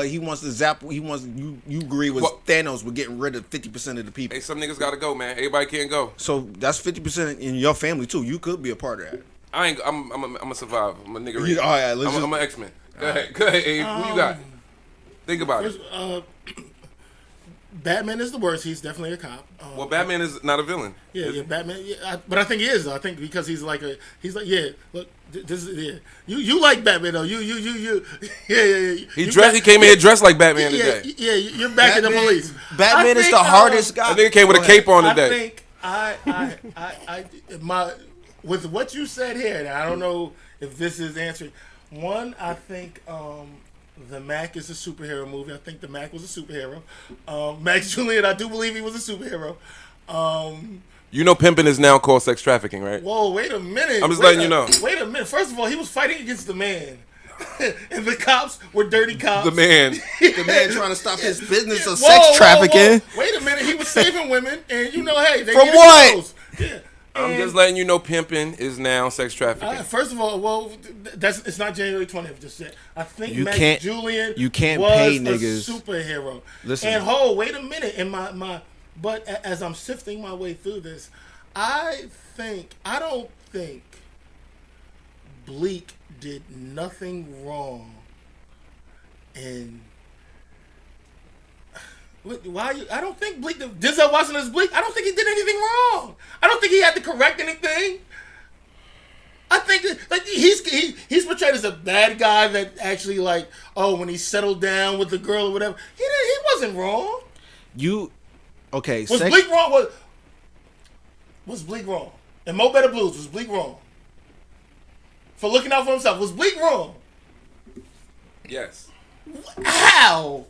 Speaker 5: he wants to zap. He wants you agree with Thanos with getting rid of 50% of the people.
Speaker 3: Hey, some niggas gotta go, man. Everybody can't go.
Speaker 5: So that's 50% in your family too. You could be a part of that.
Speaker 3: I'm a survivor. I'm a nigga.
Speaker 5: All right,
Speaker 3: I'm an X-Men. Go ahead, Abe. Who you got? Think about it.
Speaker 4: Batman is the worst. He's definitely a cop.
Speaker 3: Well, Batman is not a villain.
Speaker 4: Yeah, Batman. Yeah, but I think he is. Though. I think because he's like, look, this is You like Batman though. You. Yeah.
Speaker 3: He came in here dressed like Batman today.
Speaker 4: Yeah, you're back in the police.
Speaker 5: Batman is the hardest guy.
Speaker 3: I think he came with a cape on today.
Speaker 4: I think with what you said here, and I don't know if this is answering. One, I think the Mac is a superhero movie. I think the Mac was a superhero. Max Julian, I do believe he was a superhero.
Speaker 3: You know, pimping is now called sex trafficking, right?
Speaker 4: Whoa, wait a minute.
Speaker 3: I'm just letting you know.
Speaker 4: Wait a minute. First of all, he was fighting against the man. And the cops were dirty cops.
Speaker 3: The man
Speaker 5: trying to stop his business of sex trafficking.
Speaker 4: Whoa. Wait a minute. He was saving women. And you know, hey. They
Speaker 5: From what?
Speaker 4: Yeah.
Speaker 3: I'm just letting you know, pimping is now sex trafficking.
Speaker 4: First of all, it's not January 20th. Just said. I think
Speaker 5: You
Speaker 4: Max
Speaker 5: can't-
Speaker 4: Julian
Speaker 5: you can't
Speaker 4: was
Speaker 5: pay
Speaker 4: a
Speaker 5: niggas.
Speaker 4: superhero.
Speaker 5: Listen.
Speaker 4: And wait a minute. And but as I'm sifting my way through this, I don't think Bleak did nothing wrong. And why? I don't think Bleak. Denzel Washington is Bleak. I don't think he did anything wrong. I don't think he had to correct anything. I think that, he's portrayed as a bad guy that actually when he settled down with the girl or whatever. He wasn't wrong. Was Bleak wrong? Was Bleak wrong? And Mo Better Blues, was Bleak wrong? For looking out for himself, was Bleak wrong?
Speaker 3: Yes.
Speaker 4: How?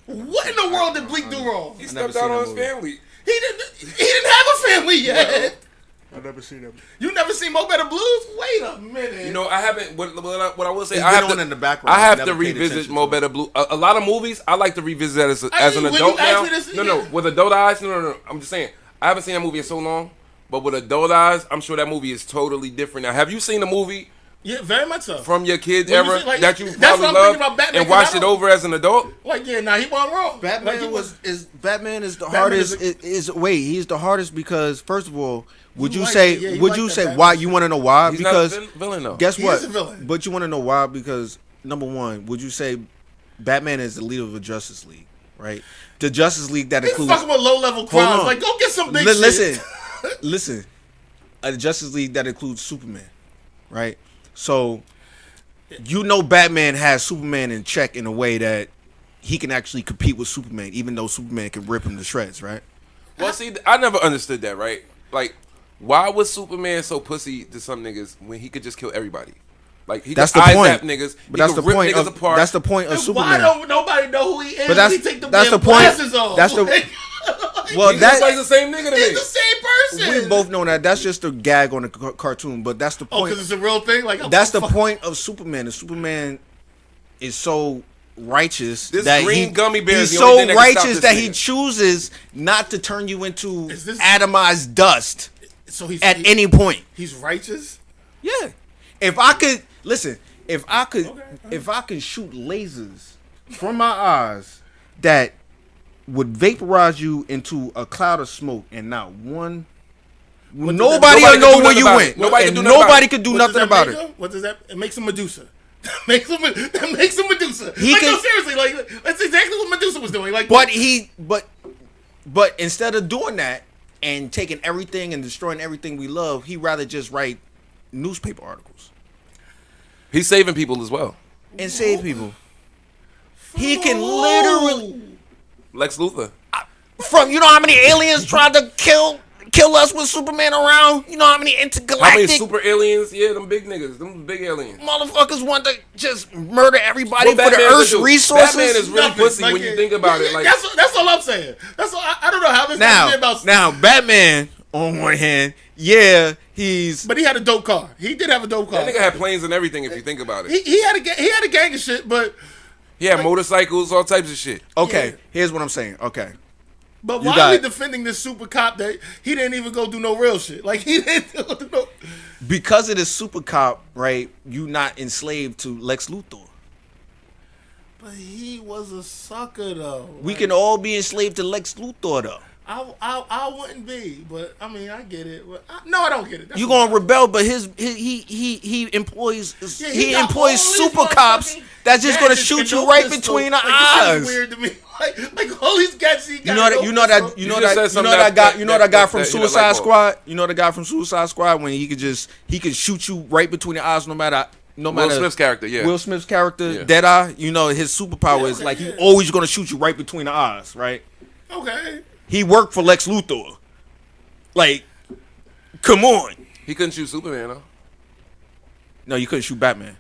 Speaker 4: What in the world did Bleak do wrong?
Speaker 3: He stepped out on his family.
Speaker 4: He didn't have a family yet.
Speaker 5: I've never seen him.
Speaker 4: You never seen Mo Better Blues? Wait a minute.
Speaker 3: You know, I haven't. What I will say,
Speaker 5: It's
Speaker 3: I
Speaker 5: been
Speaker 3: have
Speaker 5: on
Speaker 3: to,
Speaker 5: in the background.
Speaker 3: I have
Speaker 5: Never
Speaker 3: to
Speaker 5: paid
Speaker 3: revisit
Speaker 5: attention
Speaker 3: Mo
Speaker 5: to
Speaker 3: Better Blue. A lot of movies I like to revisit as an
Speaker 4: when
Speaker 3: adult
Speaker 4: you ask
Speaker 3: now.
Speaker 4: me this,
Speaker 3: No,
Speaker 4: yeah.
Speaker 3: with adult eyes. No. I'm just saying. I haven't seen that movie in so long, but with adult eyes, I'm sure that movie is totally different now. Have you seen the movie
Speaker 4: Yeah, very much so.
Speaker 3: From your kid
Speaker 4: When you
Speaker 3: era
Speaker 4: see, like,
Speaker 3: that you
Speaker 4: that's
Speaker 3: probably
Speaker 4: what I'm thinking
Speaker 3: loved
Speaker 4: about Batman,
Speaker 3: and watched
Speaker 4: 'cause
Speaker 3: it over as an adult?
Speaker 4: Like, yeah, nah, he wasn't wrong.
Speaker 5: Batman
Speaker 4: Like,
Speaker 5: Batman is the
Speaker 4: Batman
Speaker 5: hardest.
Speaker 4: is
Speaker 5: He's the hardest because first of all, would you
Speaker 4: like
Speaker 5: say
Speaker 4: that, yeah, you
Speaker 5: would
Speaker 4: like
Speaker 5: you
Speaker 4: that
Speaker 5: say
Speaker 4: Batman
Speaker 5: why?
Speaker 4: shit.
Speaker 5: You want to know why?
Speaker 3: He's
Speaker 5: Because
Speaker 3: not a villain though.
Speaker 5: guess
Speaker 4: He
Speaker 5: what?
Speaker 4: is a villain.
Speaker 5: But you want to know why? Because number one, would you say Batman is the leader of the Justice League, right? The Justice League that
Speaker 4: he's
Speaker 5: includes.
Speaker 4: fucking with low-level crimes.
Speaker 5: on.
Speaker 4: Like, go get some big
Speaker 5: Listen,
Speaker 4: shit.
Speaker 5: listen. A Justice League that includes Superman, right? So, you know, Batman has Superman in check in a way that he can actually compete with Superman, even though Superman can rip him to shreds, right?
Speaker 3: Well, see, I never understood that, right? Like, why was Superman so pussy to some niggas when he could just kill everybody? Like, he
Speaker 5: That's
Speaker 3: could
Speaker 5: the
Speaker 3: eyes
Speaker 5: point.
Speaker 3: at niggas,
Speaker 5: But
Speaker 3: he
Speaker 5: that's
Speaker 3: could
Speaker 5: the
Speaker 3: rip
Speaker 5: point.
Speaker 3: niggas
Speaker 5: Of,
Speaker 3: apart.
Speaker 5: that's the point of
Speaker 4: Why
Speaker 5: Superman.
Speaker 4: don't nobody know who he is?
Speaker 5: But that's-
Speaker 4: when he take the
Speaker 5: that's
Speaker 4: damn
Speaker 5: the point.
Speaker 4: glasses off?
Speaker 5: That's the-
Speaker 4: Like,
Speaker 5: Well,
Speaker 3: He's
Speaker 5: that
Speaker 3: just like the same nigga to
Speaker 4: he's
Speaker 3: me.
Speaker 4: the same person.
Speaker 5: we both know that. That's just a gag on the cartoon, but that's the
Speaker 4: Oh,
Speaker 5: point.
Speaker 4: because it's a real thing. Like,
Speaker 5: That's the point of Superman. And Superman is so righteous
Speaker 3: This
Speaker 5: that
Speaker 3: green gummy bear is
Speaker 5: he's
Speaker 3: the only
Speaker 5: so
Speaker 3: thing that can stop
Speaker 5: righteous
Speaker 3: this
Speaker 5: that he
Speaker 3: nigga.
Speaker 5: chooses not to turn you into
Speaker 4: Is this-
Speaker 5: atomized dust
Speaker 4: So he's
Speaker 5: at any point.
Speaker 4: He's righteous.
Speaker 5: Yeah. If I could listen, if I could shoot lasers from my eyes that would vaporize you into a cloud of smoke and not one nobody will
Speaker 3: Nobody can
Speaker 5: know
Speaker 3: do
Speaker 5: where
Speaker 3: nothing
Speaker 5: you
Speaker 3: about
Speaker 5: went.
Speaker 3: it. Nobody
Speaker 5: And
Speaker 3: can do nothing about
Speaker 5: nobody
Speaker 3: it.
Speaker 5: could do
Speaker 4: What
Speaker 5: nothing
Speaker 4: does that
Speaker 5: about
Speaker 4: make
Speaker 5: it.
Speaker 4: him? What does that? It makes him Medusa. That makes him Medusa.
Speaker 5: He
Speaker 4: like,
Speaker 5: can-
Speaker 4: no, seriously, like that's exactly what Medusa was doing. Like,
Speaker 5: But instead of doing that and taking everything and destroying everything we love, he rather just write newspaper articles
Speaker 3: He's saving people as well.
Speaker 5: and save people. He can literally
Speaker 3: Lex Luthor.
Speaker 5: from you know how many aliens tried to kill us with Superman around? You know how many
Speaker 3: How many
Speaker 5: intergalactic
Speaker 3: super aliens? Yeah, them big niggas. Them big aliens.
Speaker 5: motherfuckers want to just murder everybody
Speaker 3: What
Speaker 5: for the
Speaker 3: Batman
Speaker 5: Earth's
Speaker 3: could do?
Speaker 5: resources?
Speaker 3: Batman is really
Speaker 4: nothing.
Speaker 3: pussy
Speaker 4: Like,
Speaker 3: when you think about it. Like,
Speaker 4: that's all I'm saying. That's all. I don't know how this has been about.
Speaker 5: now Batman on one hand, yeah, he's
Speaker 4: But he had a dope car. He did have a dope car.
Speaker 3: that nigga had planes and everything. If you think about it,
Speaker 4: he had a gang of shit, but
Speaker 3: he had motorcycles, all types of shit.
Speaker 5: okay.
Speaker 4: Yeah.
Speaker 5: Here's what I'm saying. Okay.
Speaker 4: But
Speaker 5: You
Speaker 4: why
Speaker 5: got
Speaker 4: are we
Speaker 5: it.
Speaker 4: defending this super cop that he didn't even go do no real shit? Like he didn't do no.
Speaker 5: Because of this super cop, right? You not enslaved to Lex Luthor.
Speaker 4: But he was a sucker though.
Speaker 5: We can all be enslaved to Lex Luthor though.
Speaker 4: I wouldn't be, but I mean I get it. But no, I don't get it. That's
Speaker 5: You
Speaker 4: what
Speaker 5: gonna rebel, but he employs
Speaker 4: Yeah,
Speaker 5: he
Speaker 4: got all
Speaker 5: employs
Speaker 4: these
Speaker 5: super cops
Speaker 4: motherfucking
Speaker 5: that's just gonna
Speaker 4: gadgets
Speaker 5: shoot
Speaker 4: and
Speaker 5: you
Speaker 4: no
Speaker 5: right
Speaker 4: pistol.
Speaker 5: between the
Speaker 4: Like, this shit is
Speaker 5: eyes.
Speaker 4: weird to me. Like all these gadgets he got.
Speaker 5: You know that
Speaker 4: no pistol.
Speaker 3: You just said something
Speaker 5: that guy
Speaker 3: that
Speaker 5: from
Speaker 3: hit a light
Speaker 5: Suicide
Speaker 3: bulb.
Speaker 5: Squad. You know the guy from Suicide Squad when he could shoot you right between the eyes no matter
Speaker 3: Will Smith's character, yeah.
Speaker 5: Will Smith's character,
Speaker 3: Yeah.
Speaker 5: Deadeye. You know his superpower is like he always gonna shoot you right between the eyes, right?
Speaker 4: Okay.
Speaker 5: He worked for Lex Luthor. Like, come on.
Speaker 3: He couldn't shoot Superman, though.
Speaker 5: No, you couldn't shoot Batman.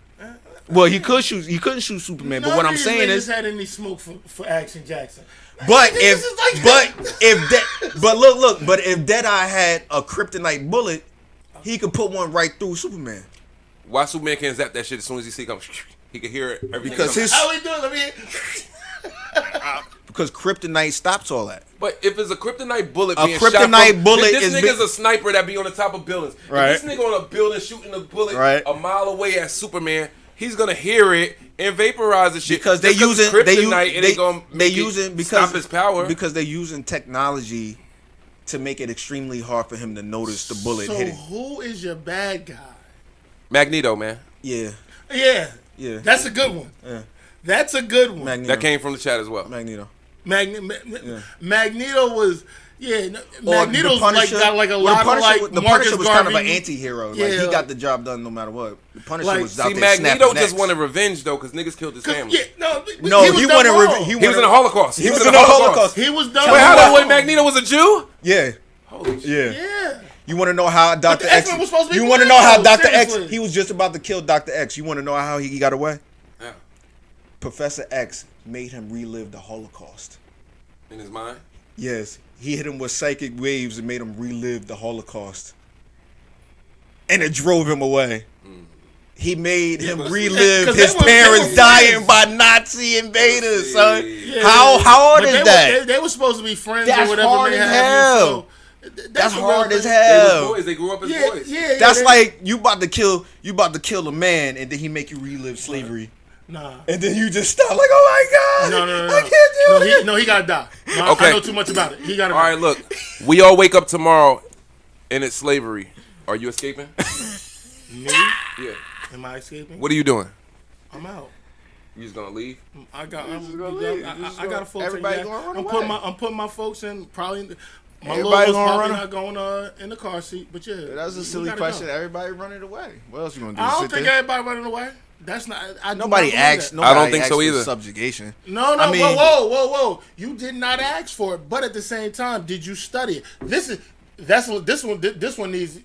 Speaker 5: Well, he couldn't shoot Superman. But
Speaker 4: None
Speaker 5: what
Speaker 4: of
Speaker 5: I'm
Speaker 4: these
Speaker 5: saying
Speaker 4: niggas
Speaker 5: is,
Speaker 4: had any smoke for Action Jackson.
Speaker 5: but
Speaker 4: This
Speaker 5: if
Speaker 4: is like-
Speaker 5: but if Deadeye had a kryptonite bullet, he could put one right through Superman.
Speaker 3: Why Superman can't zap that shit as soon as he see it come? He can hear it. Everything
Speaker 5: Because
Speaker 3: coming.
Speaker 5: his
Speaker 4: How we doing? Let me.
Speaker 5: because kryptonite stops all that.
Speaker 3: But if it's a kryptonite bullet,
Speaker 5: A
Speaker 3: being shot
Speaker 5: kryptonite
Speaker 3: from,
Speaker 5: bullet
Speaker 3: this
Speaker 5: is
Speaker 3: nigga's a sniper that be on the top of buildings.
Speaker 5: Right.
Speaker 3: If this nigga on a building shooting a bullet
Speaker 5: Right.
Speaker 3: a mile away at Superman, he's gonna hear it and vaporize the shit.
Speaker 5: Because they
Speaker 3: Just 'cause it's
Speaker 5: using
Speaker 3: kryptonite, it ain't gonna make it stop his power.
Speaker 5: because they're using technology to make it extremely hard for him to notice the bullet
Speaker 4: So
Speaker 5: hitting.
Speaker 4: who is your bad guy?
Speaker 3: Magneto, man.
Speaker 5: Yeah,
Speaker 4: Yeah.
Speaker 5: yeah.
Speaker 4: That's a good one. That's a good one.
Speaker 5: Magneto.
Speaker 3: That came from the chat as well.
Speaker 5: Magneto.
Speaker 4: Magneto was
Speaker 5: Or
Speaker 4: Magneto's
Speaker 5: the Punisher,
Speaker 4: like a
Speaker 5: well,
Speaker 4: lot
Speaker 5: the Punisher,
Speaker 4: of like
Speaker 5: the
Speaker 4: Marcus
Speaker 5: Punisher was
Speaker 4: Garvey.
Speaker 5: kind of an anti-hero. Like
Speaker 4: Yeah.
Speaker 5: he got the job done no matter what. The Punisher
Speaker 4: Like,
Speaker 5: was out
Speaker 3: See,
Speaker 5: there
Speaker 3: Magneto
Speaker 5: snapping
Speaker 3: just
Speaker 5: necks.
Speaker 3: wanted revenge though, because niggas killed his family.
Speaker 4: Yeah, no,
Speaker 5: No,
Speaker 4: was
Speaker 5: he
Speaker 4: done
Speaker 5: wanted
Speaker 4: wrong.
Speaker 5: revenge.
Speaker 3: He was in the Holocaust.
Speaker 5: He was in the Holocaust.
Speaker 4: He was done.
Speaker 3: Wait, how
Speaker 4: wrong.
Speaker 3: the way Magneto was a Jew?
Speaker 5: Yeah,
Speaker 3: Holy shit.
Speaker 5: yeah.
Speaker 4: Yeah.
Speaker 5: You want to know how Dr.
Speaker 4: the
Speaker 5: X?
Speaker 4: X-Men was supposed to be
Speaker 5: You want to know
Speaker 4: black,
Speaker 5: how
Speaker 4: though,
Speaker 5: Dr. X?
Speaker 4: seriously.
Speaker 5: He was just about to kill Dr. X. You want to know how he got away?
Speaker 3: Yeah.
Speaker 5: Professor X made him relive the Holocaust.
Speaker 3: In his mind.
Speaker 5: Yes, he hit him with psychic waves and made him relive the Holocaust. And it drove him away. He made him relive
Speaker 4: 'cause
Speaker 5: his
Speaker 4: they were
Speaker 5: parents
Speaker 4: friends.
Speaker 5: dying by Nazi invaders, son.
Speaker 3: Yeah.
Speaker 5: How hard
Speaker 4: But
Speaker 5: is
Speaker 4: they
Speaker 5: that?
Speaker 4: They were supposed to be friends
Speaker 5: That's
Speaker 4: or whatever.
Speaker 5: hard
Speaker 4: they
Speaker 5: as
Speaker 4: have,
Speaker 5: hell.
Speaker 4: So
Speaker 5: That's
Speaker 4: a
Speaker 5: hard
Speaker 4: real
Speaker 5: as
Speaker 4: thing.
Speaker 3: They
Speaker 5: hell.
Speaker 3: was boys. They grew up as
Speaker 4: Yeah,
Speaker 3: boys.
Speaker 4: yeah.
Speaker 5: That's like you about to kill a man, and then he make you relive slavery,
Speaker 4: Nah.
Speaker 5: and then you just stop like, oh my god,
Speaker 4: No.
Speaker 5: I can't do it.
Speaker 4: No, he gotta die. No,
Speaker 3: Okay.
Speaker 4: I know too much about it. He gotta
Speaker 3: All
Speaker 4: die.
Speaker 3: right, look. We all wake up tomorrow, and it's slavery. Are you escaping?
Speaker 4: Me?
Speaker 3: Yeah.
Speaker 4: Am I escaping?
Speaker 3: What are you doing?
Speaker 4: I'm out.
Speaker 3: You just gonna leave?
Speaker 4: I got
Speaker 5: just gonna leave.
Speaker 4: I got a full
Speaker 5: everybody
Speaker 4: team.
Speaker 5: gonna run
Speaker 4: I'm putting my folks in probably. My
Speaker 5: Everybody
Speaker 4: little one's
Speaker 5: gonna
Speaker 4: probably
Speaker 5: run
Speaker 4: not going in the car seat, but yeah.
Speaker 5: That's a
Speaker 4: we
Speaker 5: silly
Speaker 4: gotta
Speaker 5: question.
Speaker 4: go.
Speaker 5: Everybody running away. What else you gonna do?
Speaker 4: I don't
Speaker 5: Sit
Speaker 4: think
Speaker 5: there?
Speaker 4: everybody running away. That's not. I do
Speaker 5: Nobody
Speaker 4: not believe
Speaker 5: asked.
Speaker 4: that.
Speaker 5: Nobody
Speaker 3: I don't think
Speaker 5: asked
Speaker 3: so
Speaker 5: for
Speaker 3: either.
Speaker 4: No.
Speaker 5: Subjugation. I mean,
Speaker 4: Whoa. You did not ask for it, but at the same time, did you study it? This one needs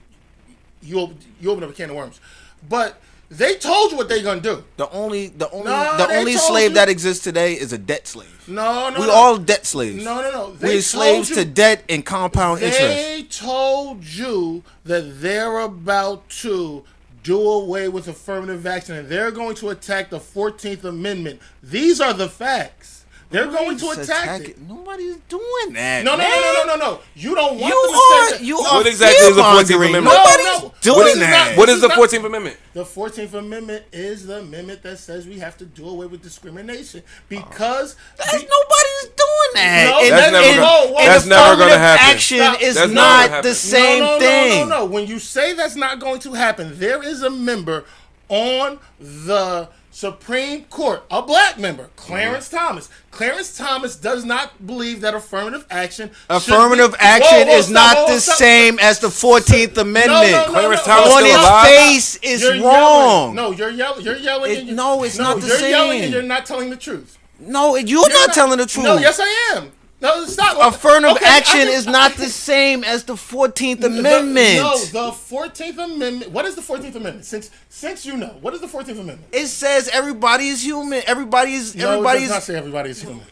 Speaker 4: you open up a can of worms. But they told you what they gonna do.
Speaker 5: the only
Speaker 4: they
Speaker 5: only
Speaker 4: told
Speaker 5: slave
Speaker 4: you-
Speaker 5: that exists today is a debt slave.
Speaker 4: No.
Speaker 5: We all debt slaves.
Speaker 4: No.
Speaker 5: We're slaves to debt and compound interest.
Speaker 4: They told you that they're about to do away with affirmative action and they're going to attack the 14th Amendment. These are the facts. They're going to attack it.
Speaker 5: Nobody's doing that.
Speaker 4: No.
Speaker 5: man.
Speaker 4: You don't want
Speaker 5: You
Speaker 4: them to say that.
Speaker 5: are
Speaker 3: What exactly is the 14th
Speaker 5: fear-mongering.
Speaker 3: Amendment?
Speaker 5: Nobody's
Speaker 4: No.
Speaker 5: doing
Speaker 4: What is
Speaker 5: that.
Speaker 3: What
Speaker 4: This
Speaker 3: is the
Speaker 4: not-
Speaker 3: 14th Amendment?
Speaker 4: The 14th Amendment is the amendment that says we have to do away with discrimination because
Speaker 5: Nobody's doing that.
Speaker 4: No,
Speaker 5: And-
Speaker 3: That's
Speaker 5: and-
Speaker 3: never
Speaker 5: and-
Speaker 3: gonna-
Speaker 5: and
Speaker 3: that's never gonna
Speaker 5: affirmative
Speaker 3: happen.
Speaker 5: Action
Speaker 4: Stop.
Speaker 5: is
Speaker 3: That's never
Speaker 5: not
Speaker 3: gonna
Speaker 5: the
Speaker 3: happen.
Speaker 5: same thing.
Speaker 4: No. When you say that's not going to happen, there is a member on the Supreme Court, a black member, Clarence Thomas. Clarence Thomas does not believe that affirmative action.
Speaker 5: Affirmative action is not the same as the 14th Amendment.
Speaker 3: Clarence Thomas
Speaker 5: On
Speaker 3: still
Speaker 5: its
Speaker 3: alive?
Speaker 5: face is
Speaker 4: You're
Speaker 5: wrong.
Speaker 4: Yelling. No, you're yelling. You're yelling.
Speaker 5: It- no, it's not the
Speaker 4: you're yelling
Speaker 5: same.
Speaker 4: and you're not telling the truth.
Speaker 5: No, you're not telling the truth.
Speaker 4: No, yes, I am. No, stop.
Speaker 5: Affirmative
Speaker 4: Okay, I
Speaker 5: action
Speaker 4: can-
Speaker 5: is not the same as the 14th Amendment.
Speaker 4: The 14th Amendment. What is the 14th Amendment? Since you know, what is the 14th Amendment?
Speaker 5: It says everybody is human. Everybody is.
Speaker 4: No, it does not say everybody is human.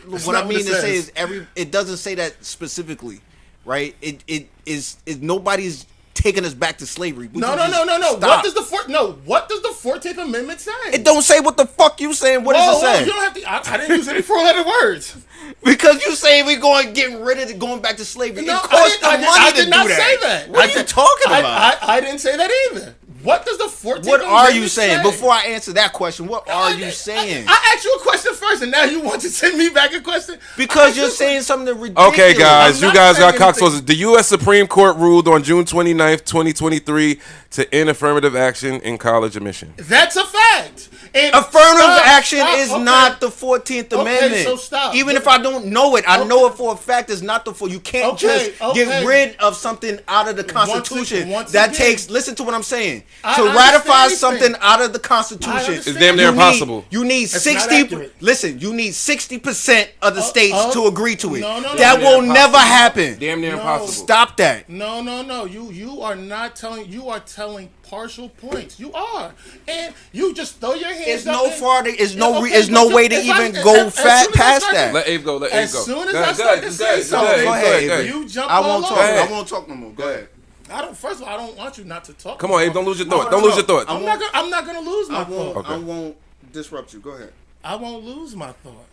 Speaker 4: That's
Speaker 5: What
Speaker 4: not
Speaker 5: I mean
Speaker 4: it
Speaker 5: to say
Speaker 4: says.
Speaker 5: is it doesn't say that specifically, right? It is nobody's taking us back to slavery. We
Speaker 4: No.
Speaker 5: can just
Speaker 4: What
Speaker 5: stop.
Speaker 4: does the 14th Amendment say?
Speaker 5: It don't say what the fuck you saying. What does it say?
Speaker 4: You don't have to. I didn't use any four-letter words.
Speaker 5: Because you say we getting rid of going back to slavery.
Speaker 4: No,
Speaker 5: it costs
Speaker 4: I
Speaker 5: money to
Speaker 4: did not
Speaker 5: do that.
Speaker 4: say that.
Speaker 5: What are you talking about?
Speaker 4: I didn't say that either. What does the 14th
Speaker 5: What
Speaker 4: Amendment
Speaker 5: are you saying?
Speaker 4: say?
Speaker 5: Before I answer that question, what are you saying?
Speaker 4: I asked you a question first, and now you want to send me back a question?
Speaker 5: Because you're saying something ridiculous.
Speaker 3: Okay, guys,
Speaker 4: I'm
Speaker 3: you
Speaker 4: not
Speaker 3: guys got
Speaker 4: saying
Speaker 3: cock
Speaker 4: anything.
Speaker 3: sauces. The U.S. Supreme Court ruled on June 29th, 2023 to end affirmative action in college admission.
Speaker 4: That's a fact. And
Speaker 5: Affirmative
Speaker 4: stop,
Speaker 5: action
Speaker 4: stop,
Speaker 5: is
Speaker 4: okay.
Speaker 5: not the 14th Amendment.
Speaker 4: so stop.
Speaker 5: Even if I don't know it, I know it for a fact. It's not the You can't
Speaker 4: Okay,
Speaker 5: just get
Speaker 4: okay.
Speaker 5: rid of something out of the Constitution.
Speaker 4: once
Speaker 5: that
Speaker 4: again-
Speaker 5: takes. Listen to what I'm saying.
Speaker 4: I
Speaker 5: To
Speaker 4: understand
Speaker 5: ratify
Speaker 4: everything.
Speaker 5: something out of the Constitution,
Speaker 4: understand.
Speaker 3: It's damn near
Speaker 5: you need-
Speaker 3: impossible.
Speaker 5: You need
Speaker 4: That's
Speaker 5: 60.
Speaker 4: not accurate.
Speaker 5: Listen, you need 60% of the states to agree to it.
Speaker 4: no.
Speaker 5: That
Speaker 3: Damn
Speaker 5: will
Speaker 3: near
Speaker 5: never
Speaker 3: impossible.
Speaker 5: happen.
Speaker 3: Damn near
Speaker 4: No.
Speaker 3: impossible.
Speaker 5: Stop that.
Speaker 4: No. You are not telling. You are telling partial points. You are, and you just throw your hands.
Speaker 5: It's
Speaker 4: up
Speaker 5: no
Speaker 4: and-
Speaker 5: farther. It's no.
Speaker 4: Okay,
Speaker 5: It's no
Speaker 4: but
Speaker 5: way to
Speaker 4: if I-
Speaker 5: even go
Speaker 4: as soon as I
Speaker 5: past
Speaker 4: start
Speaker 5: that.
Speaker 4: to-
Speaker 3: Let Abe go. Let Abe
Speaker 4: As
Speaker 3: go.
Speaker 4: soon as
Speaker 3: Go
Speaker 4: I
Speaker 3: ahead,
Speaker 4: start
Speaker 3: go
Speaker 4: to
Speaker 3: ahead,
Speaker 4: say
Speaker 3: go ahead,
Speaker 4: something,
Speaker 3: go ahead,
Speaker 5: Go
Speaker 3: go
Speaker 5: ahead,
Speaker 3: ahead, go ahead.
Speaker 4: you jump
Speaker 5: I
Speaker 4: all
Speaker 5: won't
Speaker 4: over.
Speaker 5: talk.
Speaker 3: ahead.
Speaker 5: I won't talk no more. Go ahead.
Speaker 4: I don't. First of all, I don't want you not to talk.
Speaker 3: Come on, Abe, don't lose your thought.
Speaker 5: No,
Speaker 3: Don't
Speaker 5: no,
Speaker 3: lose your thought.
Speaker 4: I'm not gonna lose my thought.
Speaker 3: Okay.
Speaker 5: I won't disrupt you. Go ahead.
Speaker 4: I won't lose my thought.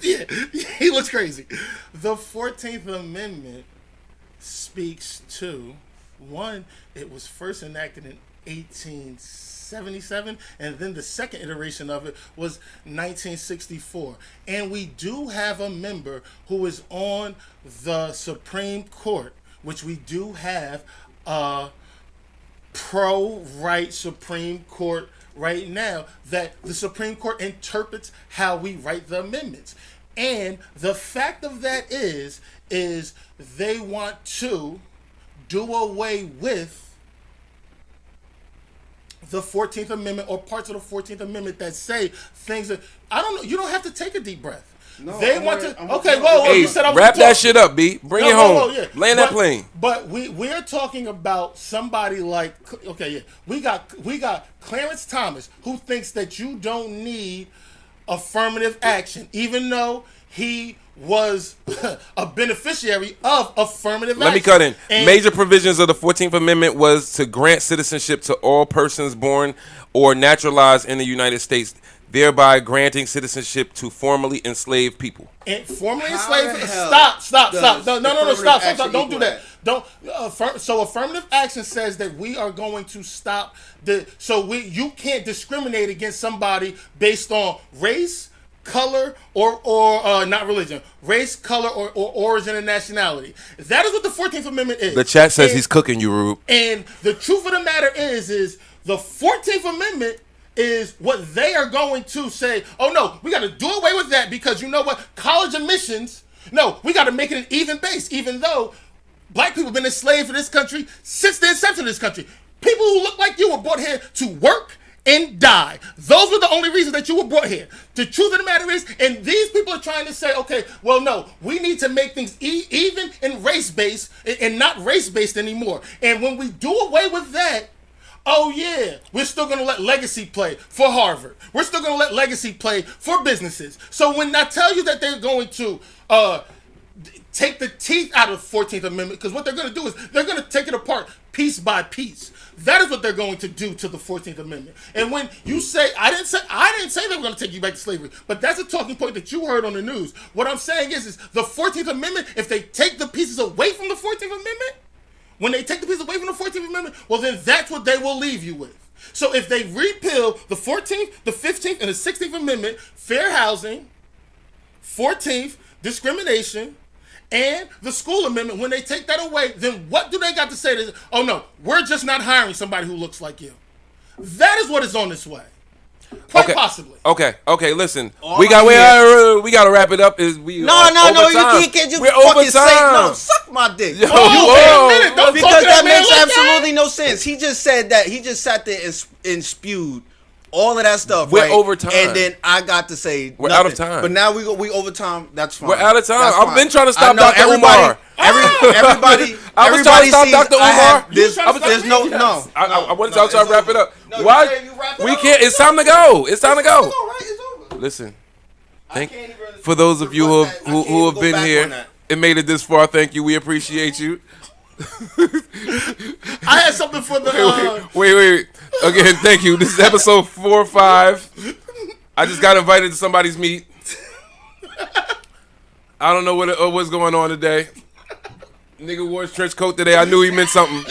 Speaker 4: Yeah, he looks crazy. The 14th Amendment speaks to one. It was first enacted in 1877, and then the second iteration of it was 1964. And we do have a member who is on the Supreme Court, which we do have a pro-right Supreme Court right now, that the Supreme Court interprets how we write the amendments. And the fact of that is they want to do away with the 14th Amendment or parts of the 14th Amendment that say things that, I don't know, you don't have to take a deep breath.
Speaker 5: No,
Speaker 4: They
Speaker 5: I'm
Speaker 4: want
Speaker 5: worried-
Speaker 4: to,
Speaker 5: I'm
Speaker 4: okay,
Speaker 5: worried.
Speaker 4: whoa,
Speaker 3: Hey,
Speaker 4: you said I was
Speaker 3: wrap
Speaker 4: gonna
Speaker 3: that
Speaker 4: talk.
Speaker 3: shit up, B. Bring it
Speaker 4: Whoa,
Speaker 3: home.
Speaker 4: yeah.
Speaker 3: Land that plane.
Speaker 4: But we're talking about somebody like, okay, yeah, we got Clarence Thomas, who thinks that you don't need affirmative action, even though he was a beneficiary of affirmative
Speaker 3: Let
Speaker 4: action.
Speaker 3: me cut in.
Speaker 4: And-
Speaker 3: Major provisions of the 14th Amendment was to grant citizenship to all persons born or naturalized in the United States. thereby granting citizenship to formerly enslaved people.
Speaker 4: And formerly
Speaker 6: How
Speaker 4: enslaved.
Speaker 6: the hell
Speaker 4: Stop.
Speaker 6: does
Speaker 4: No,
Speaker 6: affirmative
Speaker 4: stop.
Speaker 6: action
Speaker 4: Don't do
Speaker 6: equal
Speaker 4: that. Don't. So affirmative action says that we are going to stop you can't discriminate against somebody based on race, color, or not religion, race, color, or origin and nationality. That is what the 14th Amendment is.
Speaker 3: The chat says he's cooking you, Rube.
Speaker 4: And the truth of the matter is the 14th Amendment is what they are going to say, oh no, we got to do away with that because you know what? College admissions, no, we got to make it an even base, even though black people have been enslaved in this country since the inception of this country. People who look like you were brought here to work and die. Those were the only reasons that you were brought here. The truth of the matter is, and these people are trying to say, okay, well, no, we need to make things even and race-based and not race-based anymore. And when we do away with that, oh yeah, we're still going to let legacy play for Harvard. We're still going to let legacy play for businesses. So when I tell you that they're going to take the teeth out of the 14th Amendment, because what they're going to do is they're going to take it apart piece by piece. That is what they're going to do to the 14th Amendment. And when you say, I didn't say they were going to take you back to slavery, but that's a talking point that you heard on the news. What I'm saying is the 14th Amendment, if they take the pieces away from the 14th Amendment, when they take the pieces away from the 14th Amendment, well then that's what they will leave you with. So if they repeal the 14th, the 15th, and the 16th Amendment, fair housing, 14th, discrimination, and the school amendment, when they take that away, then what do they got to say to, oh no, we're just not hiring somebody who looks like you. That is what is on this way. Quite possibly.
Speaker 3: Okay, listen.
Speaker 6: All
Speaker 3: we got to wrap it up.
Speaker 6: No, you can't just
Speaker 3: We're
Speaker 6: fucking
Speaker 3: over
Speaker 6: say
Speaker 3: time.
Speaker 6: no. Suck my dick.
Speaker 3: Yo,
Speaker 4: Don't
Speaker 6: Because
Speaker 4: talk to
Speaker 6: that
Speaker 4: man
Speaker 6: makes
Speaker 4: like
Speaker 6: absolutely no sense. He just said that. He just sat there and spewed all of that stuff.
Speaker 3: We're
Speaker 6: right?
Speaker 3: over time.
Speaker 6: And then I got to say
Speaker 3: We're
Speaker 6: nothing.
Speaker 3: out of time.
Speaker 6: But now we over time. That's fine.
Speaker 3: We're out of time.
Speaker 6: That's
Speaker 3: I've
Speaker 6: fine.
Speaker 3: been trying to stop
Speaker 6: I know
Speaker 3: Dr. Umar.
Speaker 6: Everybody.
Speaker 3: I was trying to stop
Speaker 6: sees
Speaker 3: Dr.
Speaker 6: I have
Speaker 3: Umar.
Speaker 6: this-
Speaker 4: You was trying to
Speaker 6: There's
Speaker 4: stop
Speaker 6: no
Speaker 4: me?
Speaker 6: no.
Speaker 3: I wanted to
Speaker 6: it's
Speaker 3: try to wrap
Speaker 6: over.
Speaker 3: it up.
Speaker 6: No, you
Speaker 3: Why?
Speaker 6: said you wrap it
Speaker 3: We
Speaker 6: up.
Speaker 3: can't. It's time to go. It's time to go.
Speaker 6: It's all right. It's over.
Speaker 3: Listen.
Speaker 6: I can't even-
Speaker 3: For those of you who
Speaker 6: I
Speaker 3: have,
Speaker 6: can't
Speaker 3: who have
Speaker 6: go
Speaker 3: been
Speaker 6: back on
Speaker 3: here
Speaker 6: that.
Speaker 3: and made it this far, thank you. We appreciate you.
Speaker 4: I had something for the...
Speaker 3: Wait. Again, thank you. This is episode 4 or 5. I just got invited to somebody's meet. I don't know what's going on today. Nigga wore his trench coat today. I knew he meant something.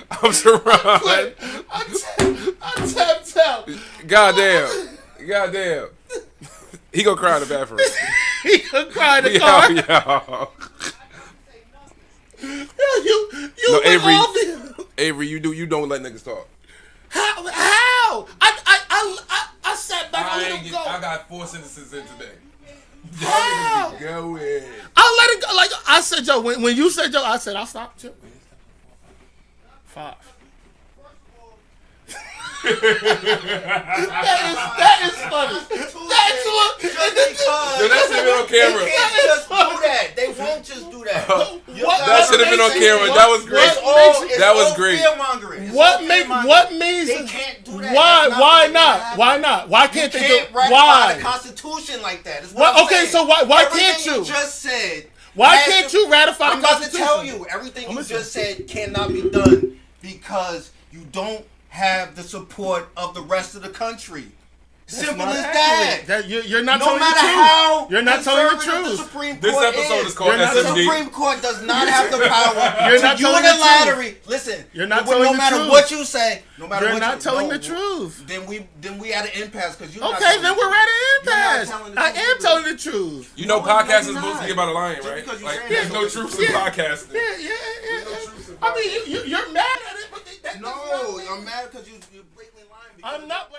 Speaker 3: I'm surrounded.
Speaker 4: I tapped out.
Speaker 3: Goddamn. He gonna cry in the bathroom.
Speaker 4: He could cry in the car.
Speaker 3: Yo.
Speaker 4: You
Speaker 3: No, Avery.
Speaker 4: Avery.
Speaker 3: Avery, you don't let niggas talk.
Speaker 4: How? I sat back. I let him go.
Speaker 3: I got 4 sentences in today.
Speaker 4: How?
Speaker 3: Go in.
Speaker 4: I let it go. Like I said, Joe. When you said Joe, I said I'll stop. Joe. 5. that is funny. That's what.
Speaker 3: Yo, that should have been on camera.
Speaker 6: They can't just do that. They won't just do that.
Speaker 3: That should have been on camera. That was great. That was great.
Speaker 4: What means?
Speaker 6: They can't do that.
Speaker 4: Why not? Why not? Why can't they do?
Speaker 6: Ratify the Constitution like that. Is what I'm
Speaker 4: Okay,
Speaker 6: saying.
Speaker 4: so why
Speaker 6: Everything
Speaker 4: can't you?
Speaker 6: Just said.
Speaker 4: Why can't you ratify the
Speaker 6: I'm about to
Speaker 4: Constitution?
Speaker 6: tell you. Everything you just said cannot be done because you don't have the support of the rest of the country. Simple as that.
Speaker 4: You're not
Speaker 6: No
Speaker 4: telling the
Speaker 6: matter
Speaker 4: truth.
Speaker 6: how
Speaker 4: You're not telling the
Speaker 6: conservative
Speaker 4: truth.
Speaker 6: The Supreme Court
Speaker 3: This episode is called
Speaker 6: The
Speaker 3: SMG.
Speaker 6: Supreme Court does not have the power
Speaker 4: You're
Speaker 6: to
Speaker 4: not telling the
Speaker 6: unilaterally. Listen,
Speaker 4: You're not
Speaker 6: no
Speaker 4: telling the
Speaker 6: matter
Speaker 4: truth.
Speaker 6: what you say, no matter
Speaker 4: You're
Speaker 6: what
Speaker 4: not
Speaker 6: you,
Speaker 4: telling
Speaker 6: no,
Speaker 4: the truth.
Speaker 6: Then we at an impasse because you.
Speaker 4: Okay, then we're at an impasse.
Speaker 6: telling the
Speaker 4: I
Speaker 6: truth.
Speaker 4: am telling the truth.
Speaker 3: You know,
Speaker 6: No,
Speaker 3: podcasting
Speaker 6: you're
Speaker 3: is supposed to
Speaker 6: not.
Speaker 3: be about a lion,
Speaker 6: Just
Speaker 3: right?
Speaker 6: because you
Speaker 3: Like,
Speaker 6: saying
Speaker 3: there's
Speaker 6: that
Speaker 3: no
Speaker 6: doesn't
Speaker 3: truth
Speaker 6: mean-
Speaker 3: in podcasting.
Speaker 4: Yeah. I mean, you're mad at it, but that
Speaker 6: No,
Speaker 4: doesn't-
Speaker 6: I'm mad because you blatantly lying.
Speaker 4: I'm not.